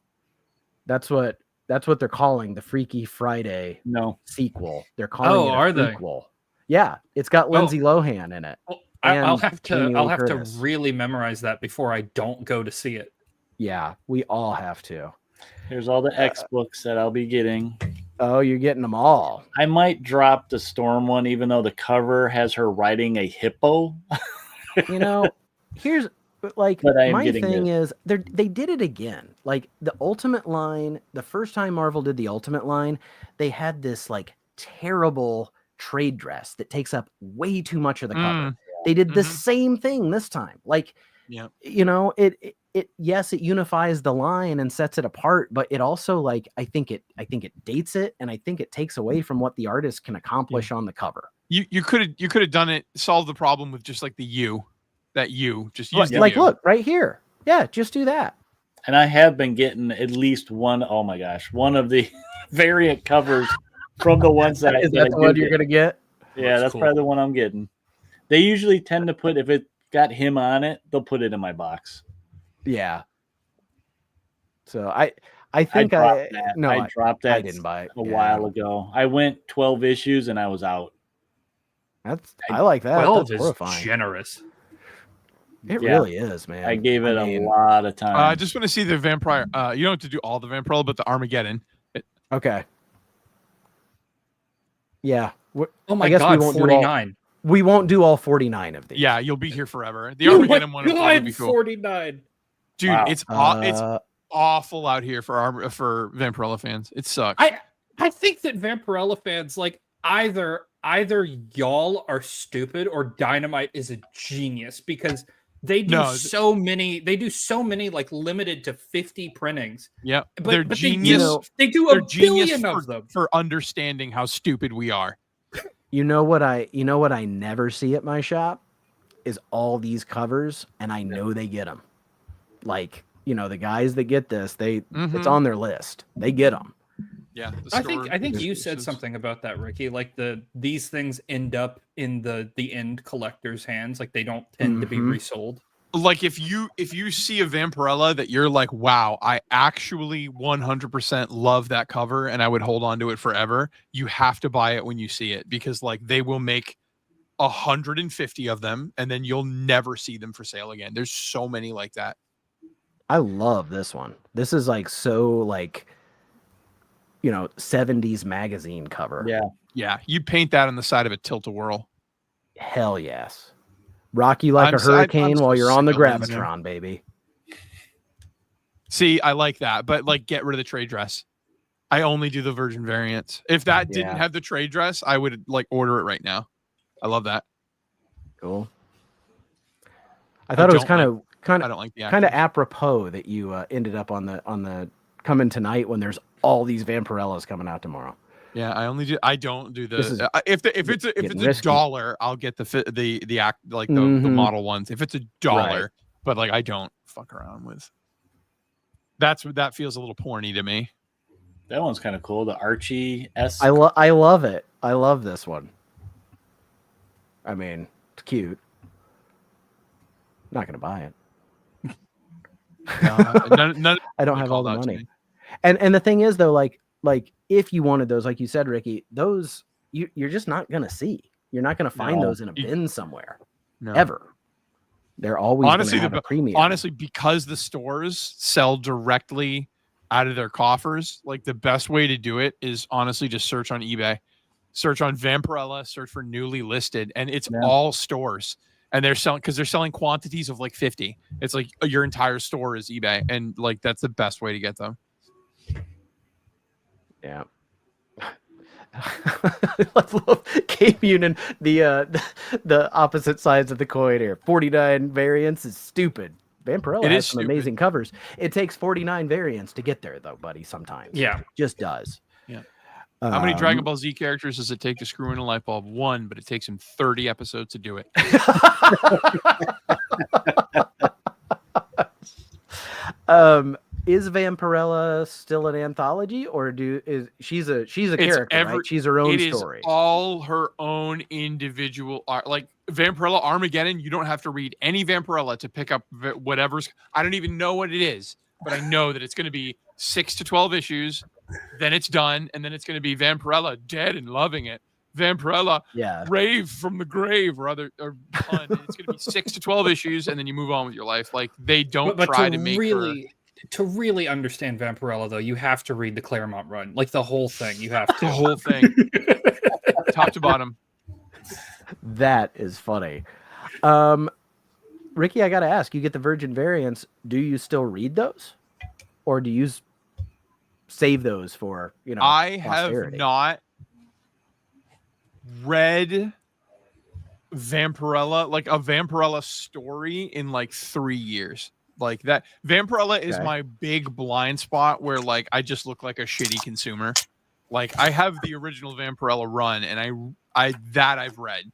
That's what they're calling the Freaky Friday No. sequel. They're calling it a are they? prequel. Yeah, it's got Lindsay Lohan in it. Well, I'll and have Jamie to. I'll Lee have Curtis. to really memorize that before I don't go to see it. Yeah, we all have to. Here's all the X books that I'll be getting. Oh, you're getting them all. I might drop the Storm one, even though the cover has her riding a hippo. You know, here's like But I am my getting thing is they did it again. Like the Ultimate line, the first time Marvel did the Ultimate line, they had this like terrible trade dress that takes up way too much of the cover. They did the same thing this time. Like, Yep. you know, it yes, it unifies the line and sets it apart, but it also like I think it dates it, and I think it takes away from what the artist can accomplish on the cover. You could have done it, solved the problem with just like the U, just use the Like, U. look right here. Yeah, just do that. And I have been getting at least one, oh my gosh, one of the variant covers from the ones that Is that the one you're gonna get? Yeah, that's cool. probably the one I'm getting. They usually tend to put, if it got him on it, they'll put it in my box. Yeah. So I think dropped that. I dropped that I didn't buy it a while ago. I went 12 issues and I was out. I like that. 12 That's is horrifying. generous. It Yeah. really is, man. I gave it mean, a lot of time. I just want to see the Vampire. You don't have to do all the Vampire, but the Armageddon. Okay. Yeah. Oh my I guess we god, won't do all- 49. We won't do all 49 of these. Yeah, you'll be here forever. The Armageddon one would be cool. 49. Dude, Wow. it's awful out here for Vampirella fans. It sucks. I think that Vampirella fans, like, either y'all are stupid or Dynamite is a genius, because they do so many like limited to 50 printings. Yeah, But they're but genius. they do They're a genius billion of them. for understanding how stupid we are. You know what I never see at my shop is all these covers, and I know they get them. Like, you know, the guys that get this, it's on their list. They get them. Yeah, I think you said something about that, Ricky. Like these things end up in the end collector's hands. Like they don't tend to be resold. Like if you see a Vampirella that you're like, wow, I actually 100% love that cover and I would hold on to it forever, you have to buy it when you see it, because like they will make 150 of them and then you'll never see them for sale again. There's so many like that. I love this one. This is like so like, you know, 70s magazine cover. Yeah. You paint that on the side of a tilt-a-whirl. Hell yes. Rock you like a hurricane while you're on the Gravitron, baby. See, I like that, but like get rid of the trade dress. I only do the Virgin variants. If that didn't have the trade dress, I would like order it right now. I love that. Cool. I thought it was kind of I don't like the kind of actors. apropos that you ended up on the coming tonight when there's all these Vampirellas coming out tomorrow. Yeah, I don't do This is the if it's getting a risky. dollar, I'll get the act like the model ones. If it's a dollar, Right. but like I don't fuck around with. That feels a little porny to me. That one's kind of cool. The Archie S. I love it. I love this one. I mean, it's cute. Not gonna buy it. None I don't have all the money. And the thing is though, like if you wanted those, like you said, Ricky, those you're just not gonna see. You're not gonna find those in a bin somewhere ever. They're always honestly have a premium. Honestly, because the stores sell directly out of their coffers, like the best way to do it is honestly just search on eBay, search on Vampirella, search for newly listed, and it's all stores. And they're selling quantities of like 50. It's like your entire store is eBay, and like that's the best way to get them. Yeah. I love Game Union, the opposite sides of the coin here. 49 variants is stupid. Vampirella has some amazing covers. It takes 49 variants to get there, though, buddy. Sometimes, yeah, it just does. Yeah. How many Dragon Ball Z characters does it take to screw in a light bulb? 1, but it takes him 30 episodes to do it. Is Vampirella still an anthology, or she's a character, right? She's her own story. It is all her own individual art. Like Vampirella Armageddon, you don't have to read any Vampirella to pick up whatever's. I don't even know what it is, but I know that it's going to be 6 to 12 issues. Then it's done, and then it's going to be Vampirella dead and loving it. Vampirella, rave from the grave, or it's going to be 6 to 12 issues, and then you move on with your life. Like they don't try to make her. To really understand Vampirella, though, you have to read the Claremont run, like the whole thing. You have to the whole thing, top to bottom. That is funny. Ricky, I got to ask, you get the Virgin variants. Do you still read those, or do you save those for, I posterity? have not read Vampirella, like a Vampirella story, in like 3 years. Like that Vampirella is my big blind spot where like I just look like a shitty consumer. Like I have the original Vampirella run, and I've read.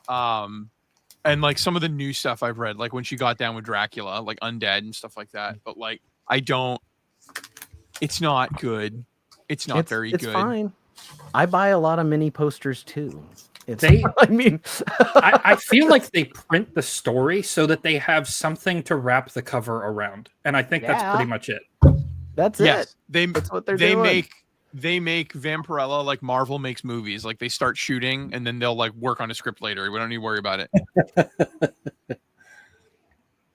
And like some of the new stuff I've read, like when she got down with Dracula, like Undead and stuff like that. But like it's not good. It's very good. It's fine. I buy a lot of mini posters too. I feel like they print the story so that they have something to wrap the cover around, and I think that's pretty much it. That's it. That's what they're doing. They make Vampirella like Marvel makes movies. Like they start shooting, and then they'll like work on a script later. We don't need to worry about it.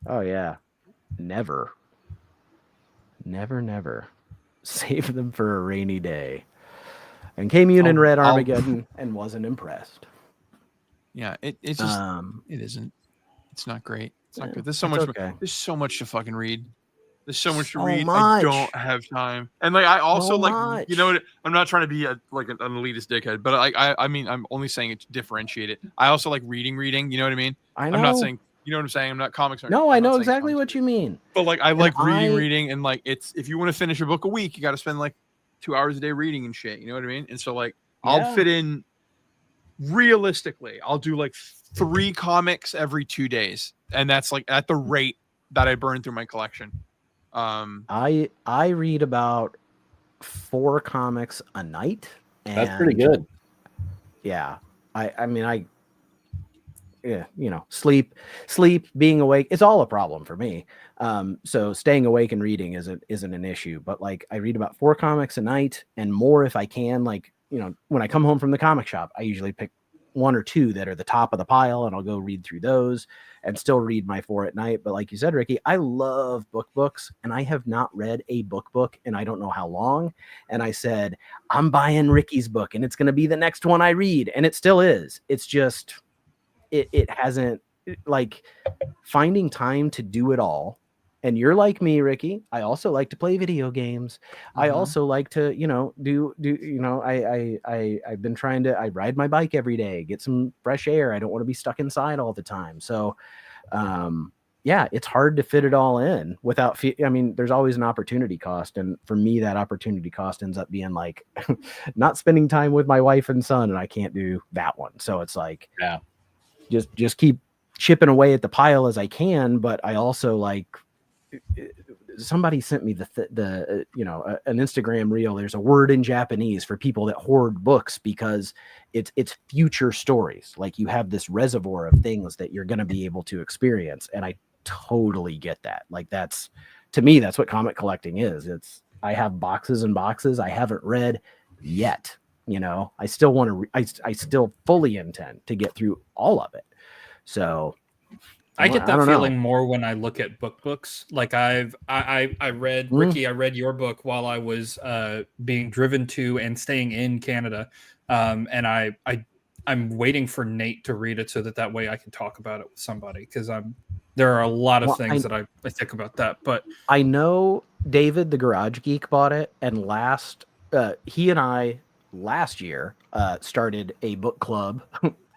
Oh yeah, never. Save them for a rainy day. And came in read Armageddon and wasn't impressed. Yeah, it's just it isn't. It's not great. It's not good. There's so much. Okay. There's so much to fucking read. There's so much to read. I don't have time. And like I also I'm not trying to be an elitist dickhead, but I mean I'm only saying it to differentiate it. I also like reading. You know what I mean? I know. I'm not saying. You know what I'm saying? I'm not comics. No, I know exactly what you mean. But like I like reading, and like it's if you want to finish a book a week, you got to spend like 2 hours a day reading and shit. You know what I mean? And so like I'll fit in realistically. I'll do like 3 comics every 2 days, and that's like at the rate that I burn through my collection. I read about 4 comics a night. And that's pretty good. Yeah. Sleep, being awake, it's all a problem for me. So staying awake and reading isn't an issue, but like I read about 4 comics a night and more if I can. Like, when I come home from the comic shop, I usually pick 1 or 2 that are the top of the pile, and I'll go read through those and still read my 4 at night. But like you said, Ricky, I love books, and I have not read a book in I don't know how long. And I said, I'm buying Ricky's book, and it's going to be the next one I read. And it still is. It's just, it hasn't, like, finding time to do it all. And you're like me, Ricky. I also like to play video games. I also like to, I've been trying to, I ride my bike every day, get some fresh air. I don't want to be stuck inside all the time. So, it's hard to fit it all in without, there's always an opportunity cost. And for me, that opportunity cost ends up being like not spending time with my wife and son, and I can't do that one. So it's like, just keep chipping away at the pile as I can. But I also like, somebody sent me an Instagram reel. There's a word in Japanese for people that hoard books because it's future stories. Like you have this reservoir of things that you're going to be able to experience. And I totally get that. Like to me, that's what comic collecting is. I have boxes and boxes I haven't read yet. I still want to, I still fully intend to get through all of it. So I get that don't feeling know. more when I look at books. Like I read Ricky, I read your book while I was being driven to and staying in Canada. And I'm waiting for Nate to read it so that way I can talk about it with somebody, because there are a lot of things that I think about that. But I know David, the Garage Geek, bought it, and he and I last year started a book club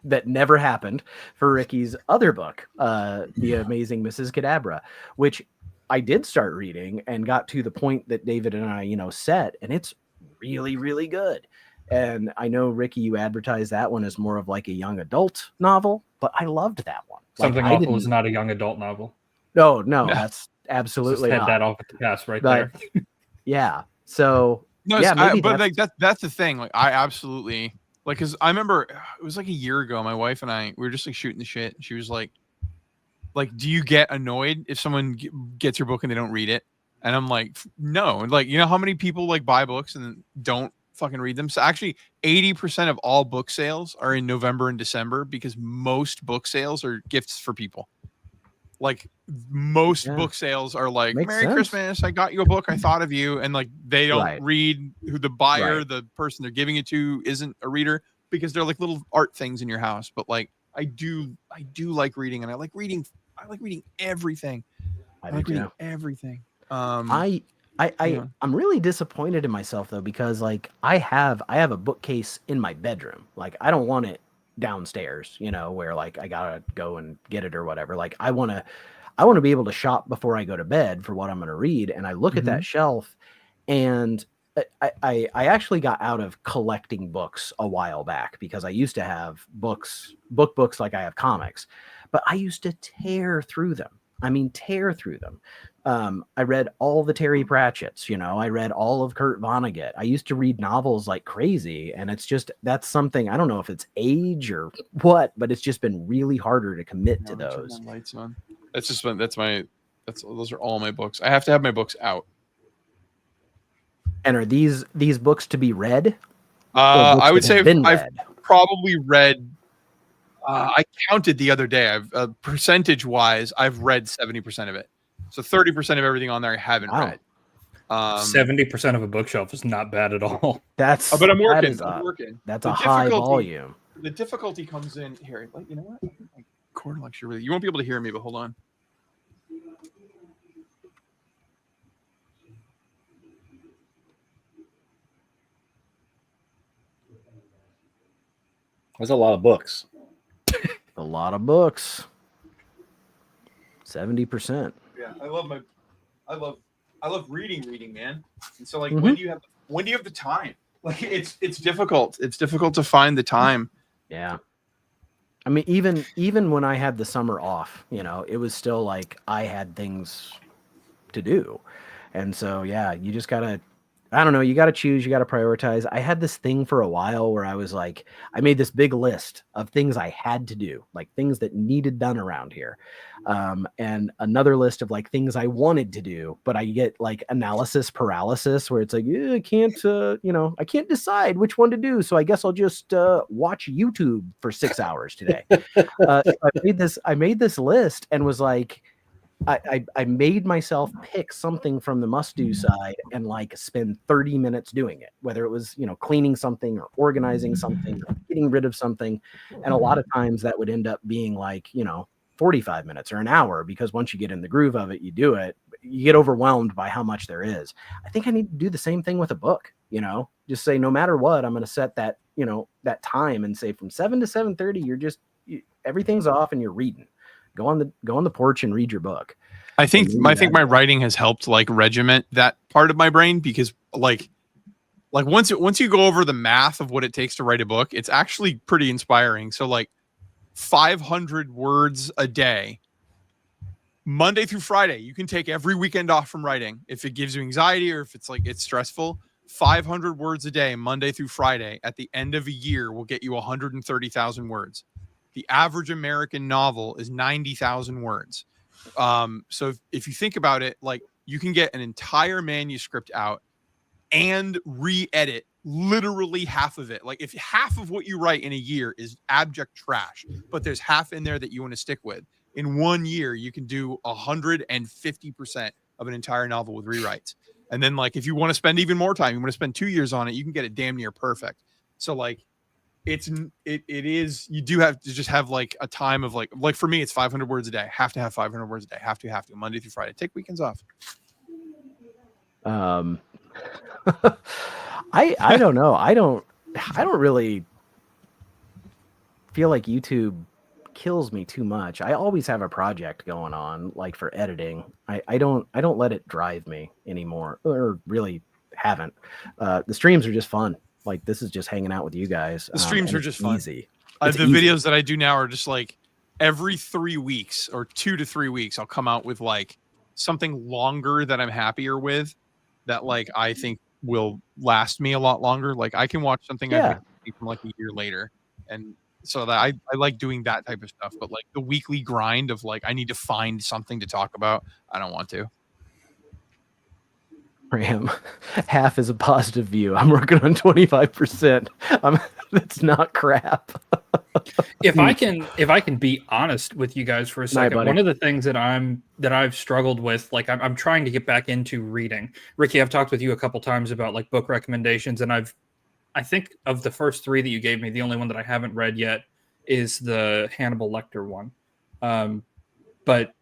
that never happened for Ricky's other book, The Amazing Mrs. Cadabra, which I did start reading and got to the point that David and I, set, and it's really, really good. And I know, Ricky, you advertised that one as more of like a young adult novel, but I loved that one. Something Awful is not a young adult novel. No, that's absolutely just not. Head that off at the pass right there. Yeah. So no, yeah, but like that's the thing. Like I absolutely like, because I remember it was like a year ago. My wife and I, we were just like shooting the shit. And she was like, do you get annoyed if someone gets your book and they don't read it? And I'm like, no. And like, how many people like buy books and don't fucking read them? So actually 80% of all book sales are in November and December, because most book sales are gifts for people. Like most book sales are like, Merry Christmas, I got you a book, I thought of you. And like they don't read who the buyer, the person they're giving it to isn't a reader, because they're like little art things in your house. But like I do like reading, and I like reading everything. I like reading everything. I'm really disappointed in myself though, because like I have a bookcase in my bedroom. Like I don't want it downstairs, where like I gotta go and get it or whatever. Like I want to be able to shop before I go to bed for what I'm going to read. And I look at that shelf, and I actually got out of collecting books a while back, because I used to have books like I have comics, but I used to tear through them. I mean, tear through them. I read all the Terry Pratchett's, I read all of Kurt Vonnegut. I used to read novels like crazy. And that's something, I don't know if it's age or what, but it's just been really harder to commit to those. Lights on. Those are all my books. I have to have my books out. And are these books to be read? I would say I've probably read, I counted the other day. Percentage wise, I've read 70% of it. So 30% of everything on there I haven't read. 70% of a bookshelf is not bad at all. But I'm working. That's a high volume. The difficulty comes in here. Like, you know what? My cord lecture really. You won't be able to hear me, but hold on. That's a lot of books. A lot of books. 70%. Yeah, I love reading, man. And so like, when do you have the time? Like it's difficult. It's difficult to find the time. Yeah. I mean, even when I had the summer off, it was still like I had things to do. And so, yeah, you just gotta, I don't know, you gotta choose, you gotta prioritize. I had this thing for a while where I was like, I made this big list of things I had to do, like things that needed done around here. And another list of like things I wanted to do, but I get like analysis paralysis where it's like, I can't decide which one to do. So I guess I'll just watch YouTube for 6 hours today. So I made this list and was like, I made myself pick something from the must-do side and like spend 30 minutes doing it, whether it was, cleaning something or organizing something or getting rid of something. And a lot of times that would end up being like, 45 minutes or an hour, because once you get in the groove of it, you do it, you get overwhelmed by how much there is. I think I need to do the same thing with a book, just say, no matter what, I'm going to set that, that time and say from 7 to 7:30, everything's off and you're reading. Go on the porch and read your book. I think my writing has helped like regiment that part of my brain, because like once you go over the math of what it takes to write a book, it's actually pretty inspiring. So like 500 words a day Monday through Friday, you can take every weekend off from writing if it gives you anxiety or if it's like it's stressful. 500 words a day, Monday through Friday, at the end of a year will get you 130,000 words. The average American novel is 90,000 words. So if you think about it, like you can get an entire manuscript out and re-edit literally half of it. Like if half of what you write in a year is abject trash, but there's half in there that you want to stick with, in 1 year, you can do 150% of an entire novel with rewrites. And then like, if you want to spend even more time, you want to spend 2 years on it, you can get it damn near perfect. So like, it is, you do have to just have like a time of like for me, it's 500 words a day. Have to have 500 words a day. Have to Monday through Friday. Take weekends off. I don't know. I don't really feel like YouTube kills me too much. I always have a project going on, like for editing. I don't let it drive me anymore, or really haven't. The streams are just fun. Like this is just hanging out with you guys. The streams are just fun. Easy. The videos that I do now are just like every 3 weeks or 2 to 3 weeks, I'll come out with like something longer that I'm happier with, that like I think will last me a lot longer. Like I can watch something I've been from like a year later, and so that I like doing that type of stuff. But like the weekly grind of like I need to find something to talk about, I don't want to. Ram, half is a positive view. I'm working on 25%. That's not crap. If I can be honest with you guys for a second, one of the things that I've struggled with, like I'm trying to get back into reading. Ricky, I've talked with you a couple times about like book recommendations, and I think of the first 3 that you gave me, the only one that I haven't read yet is the Hannibal Lecter one. But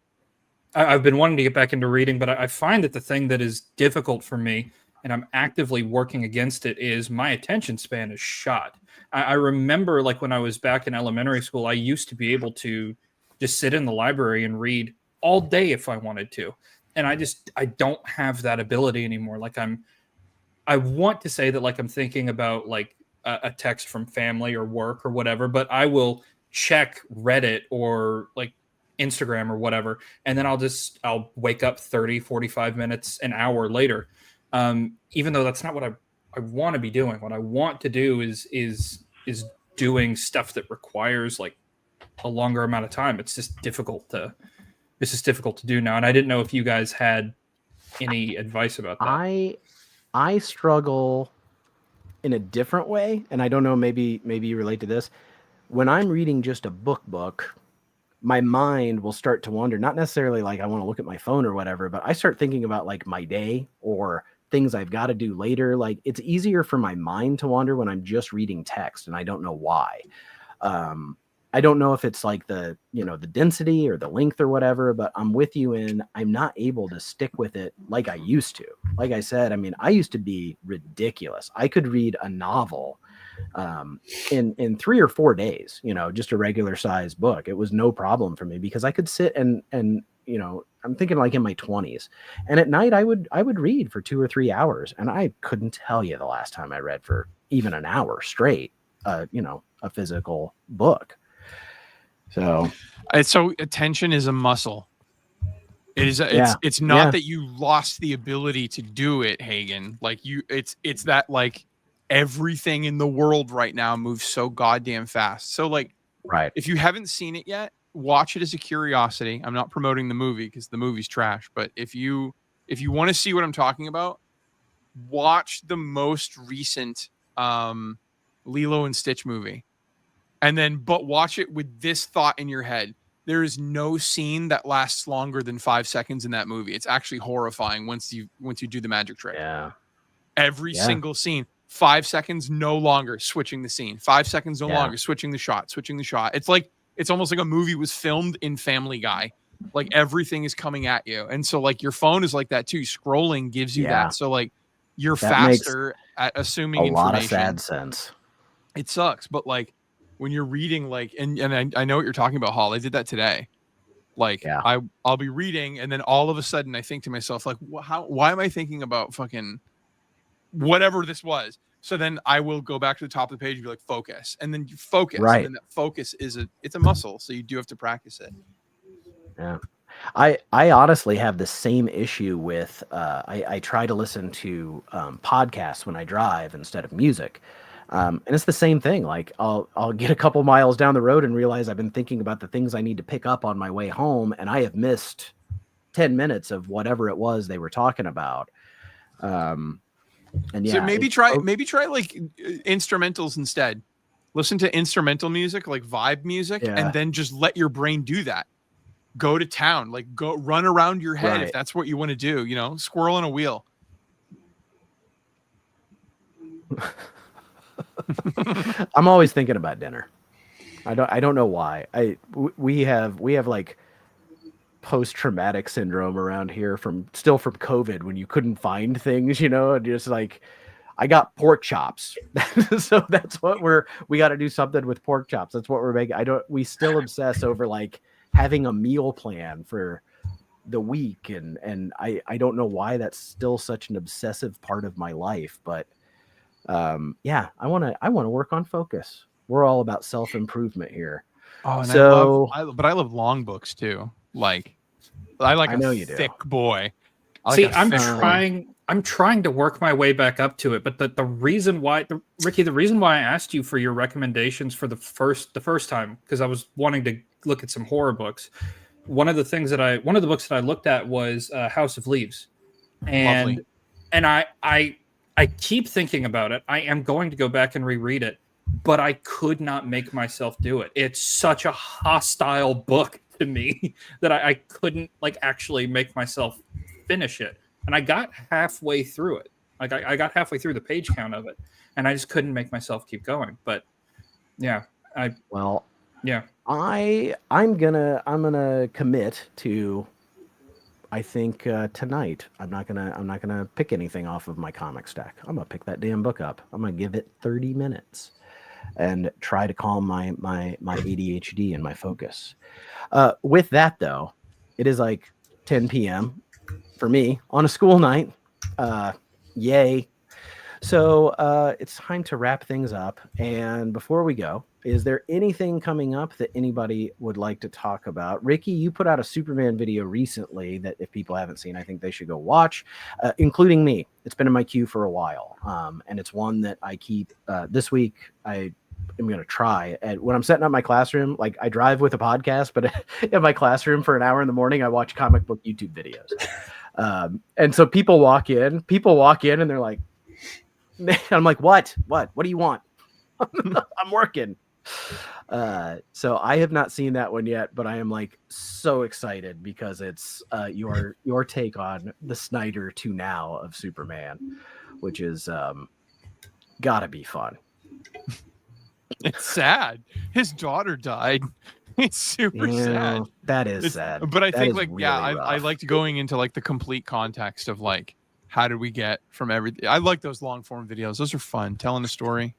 I've been wanting to get back into reading, but I find that the thing that is difficult for me, and I'm actively working against it, is my attention span is shot. I remember like when I was back in elementary school, I used to be able to just sit in the library and read all day if I wanted to. And I don't have that ability anymore. Like I want to say that like I'm thinking about like a text from family or work or whatever, but I will check Reddit or like Instagram or whatever, and then I'll wake up 30, 45 minutes, an hour later. Even though that's not what I want to be doing. What I want to do is doing stuff that requires like a longer amount of time. It's just difficult to do now. And I didn't know if you guys had any advice about that. I struggle in a different way, and I don't know, maybe you relate to this. When I'm reading just a book, my mind will start to wander, not necessarily like I want to look at my phone or whatever, but I start thinking about like my day or things I've got to do later. Like it's easier for my mind to wander when I'm just reading text, and I don't know why. I don't know if it's like the density or the length or whatever, but I'm with you in I'm not able to stick with it like I used to. Like I said, I mean, I used to be ridiculous. I could read a novel in 3 or 4 days, just a regular size book. It was no problem for me because I could sit and I'm thinking like in my 20s, and at night I would read for 2 or 3 hours, and I couldn't tell you the last time I read for even an hour straight, a physical book. So attention is a muscle. It's not that you lost the ability to do it, Hagen. Like it's that like everything in the world right now moves so goddamn fast. So like, right. If you haven't seen it yet, watch it as a curiosity. I'm not promoting the movie because the movie's trash, but if you want to see what I'm talking about, watch the most recent Lilo and Stitch movie. But watch it with this thought in your head. There is no scene that lasts longer than 5 seconds in that movie. It's actually horrifying once you do the magic trick. Yeah. Every single scene, 5 seconds, no longer, switching the scene. 5 seconds, no longer, switching the shot. It's almost like a movie was filmed in Family Guy. Like everything is coming at you. And so like your phone is like that too. Scrolling gives you that. So like you're faster at assuming a information. lot of sad sense. It sucks. But like, when you're reading, like, and I know what you're talking about, Hall. I did that today. Like, I'll be reading, and then all of a sudden, I think to myself, like, why am I thinking about fucking whatever this was? So then I will go back to the top of the page and be like, focus, and then you focus, right? And then that focus it's a muscle, so you do have to practice it. Yeah, I honestly have the same issue with I try to listen to podcasts when I drive instead of music. And it's the same thing. Like I'll get a couple miles down the road and realize I've been thinking about the things I need to pick up on my way home, and I have missed 10 minutes of whatever it was they were talking about. And yeah, So maybe try like instrumentals instead. Listen to instrumental music, like vibe music, Yeah. and then just let your brain do that. Go to town, like go run around your head Right. if that's what you want to do. You know, squirrel in a wheel. I'm always thinking about dinner. I don't know why. We have like post-traumatic syndrome around here from COVID when you couldn't find things, and just like I got pork chops. So that's what we got to do something with pork chops. That's what we're making. We still obsess over like having a meal plan for the week. And I don't know why that's still such an obsessive part of my life, but yeah, I want to work on focus. We're all about self-improvement here. Oh, and So- I love long books too. Like I like I a know you do. thick boy. I like See, a I'm thick boy. trying to work my way back up to it, but the reason why, Ricky, the reason why I asked you for your recommendations for the first time, because I was wanting to look at some horror books. One of the books that I looked at was House of Leaves, and Lovely. and I keep thinking about it. I am going to go back and reread it, but I could not make myself do it. It's such a hostile book to me that I couldn't like actually make myself finish it. And I got halfway through it. Like I got halfway through the page count of it, and I just couldn't make myself keep going. But yeah, Well, yeah. I'm gonna commit to, I think tonight I'm not gonna pick anything off of my comic stack. I'm gonna pick that damn book up. I'm gonna give it 30 minutes and try to calm my ADHD and my focus. With that though, it is like 10 p.m. for me on a school night. Yay. So it's time to wrap things up. And before we go, is there anything coming up that anybody would like to talk about? Ricky, you put out a Superman video recently that if people haven't seen, I think they should go watch, including me. It's been in my queue for a while. And it's one that I keep this week. I am going to try. And when I'm setting up my classroom, like I drive with a podcast, but in my classroom for an hour in the morning, I watch comic book YouTube videos. And so people walk in and they're like, I'm like, what do you want? I'm working. So I have not seen that one yet, but I am like so excited because it's your take on the Snyder to now of Superman, which is gotta be fun. It's sad. His daughter died. It's super sad. That is It's- sad. But I That think is like really I rough. liked going into like the complete context of like how did we get from everything. I like those long form videos. Those are fun, telling a story.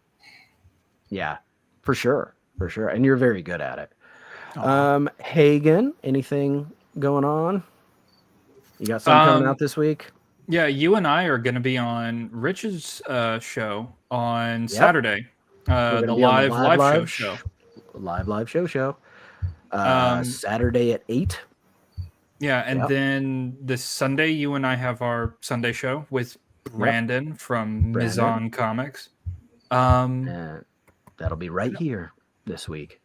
Yeah, for sure. And you're very good at it. Oh. Hagen, anything going on? You got something coming out this week? Yeah, you and I are going to be on Rich's show on Saturday. We're The gonna be on live show. Live show. Um, Saturday at 8. Yeah, and Yep. then this Sunday, you and I have our Sunday show with Brandon from Brandon. Mizan Comics. And that'll be right here this week.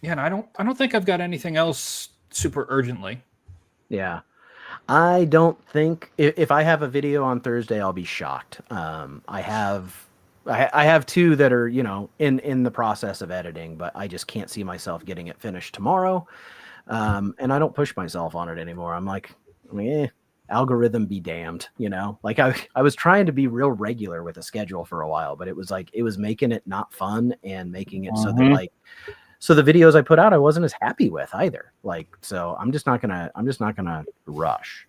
Yeah, and I don't think I've got anything else super urgently. Yeah. I don't think if I have a video on Thursday, I'll be shocked. I have two that are, in the process of editing, but I just can't see myself getting it finished tomorrow. And I don't push myself on it anymore. I'm like, algorithm be damned, like I was trying to be real regular with a schedule for a while, but it was like, it was making it not fun and making it so that so the videos I put out, I wasn't as happy with either. Like, so I'm just not gonna rush.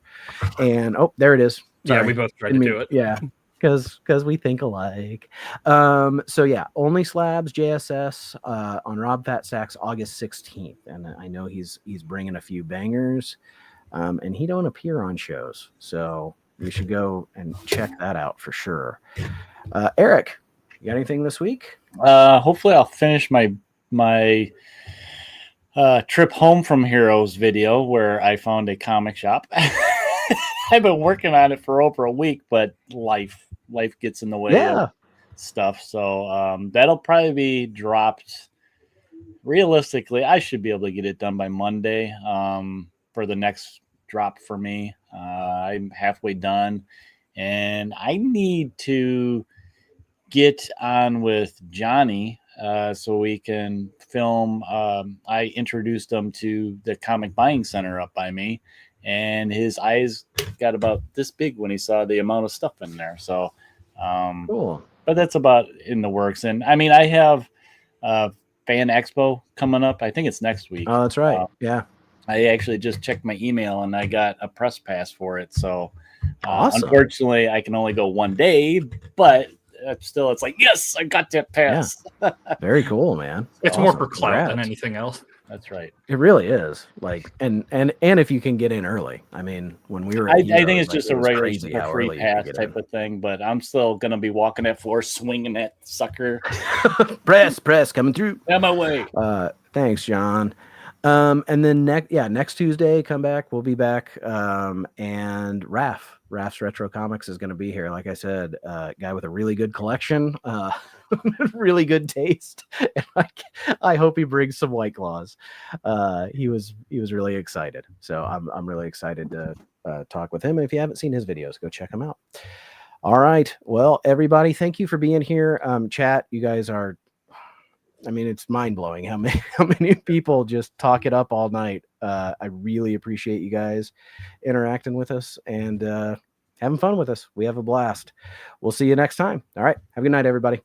And there it is. Yeah, Sorry. we both tried to do it. Yeah. Because we think alike. So yeah, Only Slabs JSS on Rob Fat Sacks August 16th, and I know he's bringing a few bangers, and he don't appear on shows, so you should go and check that out for sure. Eric, you got anything this week? Hopefully I'll finish my Trip home from Heroes video where I found a comic shop. I've been working on it for over a week, but life gets in the way Yeah. of stuff. So that'll probably be dropped. Realistically, I should be able to get it done by Monday for the next drop for me. I'm halfway done, and I need to get on with Johnny so we can film. I introduced him to the comic buying center up by me, and his eyes got about this big when he saw the amount of stuff in there. So, Cool. but that's about in the works. And I mean, I have Fan Expo coming up. I think it's next week. Oh, that's right. Yeah. I actually just checked my email and I got a press pass for it. So, Awesome. unfortunately, I can only go one day, but still, it's like, yes, I got that pass. Very cool, man. It's more Awesome. for clout than Congrats. anything else. That's right. It really is. Like, and if you can get in early. I mean, when we were, I at think Heroes, it's like, just it a was regular crazy how free early you could pass get type of thing, but I'm still going to be walking that floor, swinging that sucker. in. press coming through. Out my way. Thanks, John. And then next Tuesday, come back. We'll be back. And Raph's Retro Comics is going to be here. Like I said, guy with a really good collection, really good taste. And I hope he brings some White Claws. He was really excited. So I'm really excited to talk with him. And if you haven't seen his videos, go check him out. All right. Well, everybody, thank you for being here. Chat, you guys are, I mean, it's mind blowing how many people just talk it up all night. I really appreciate you guys interacting with us and having fun with us. We have a blast. We'll see you next time. All right. Have a good night, everybody.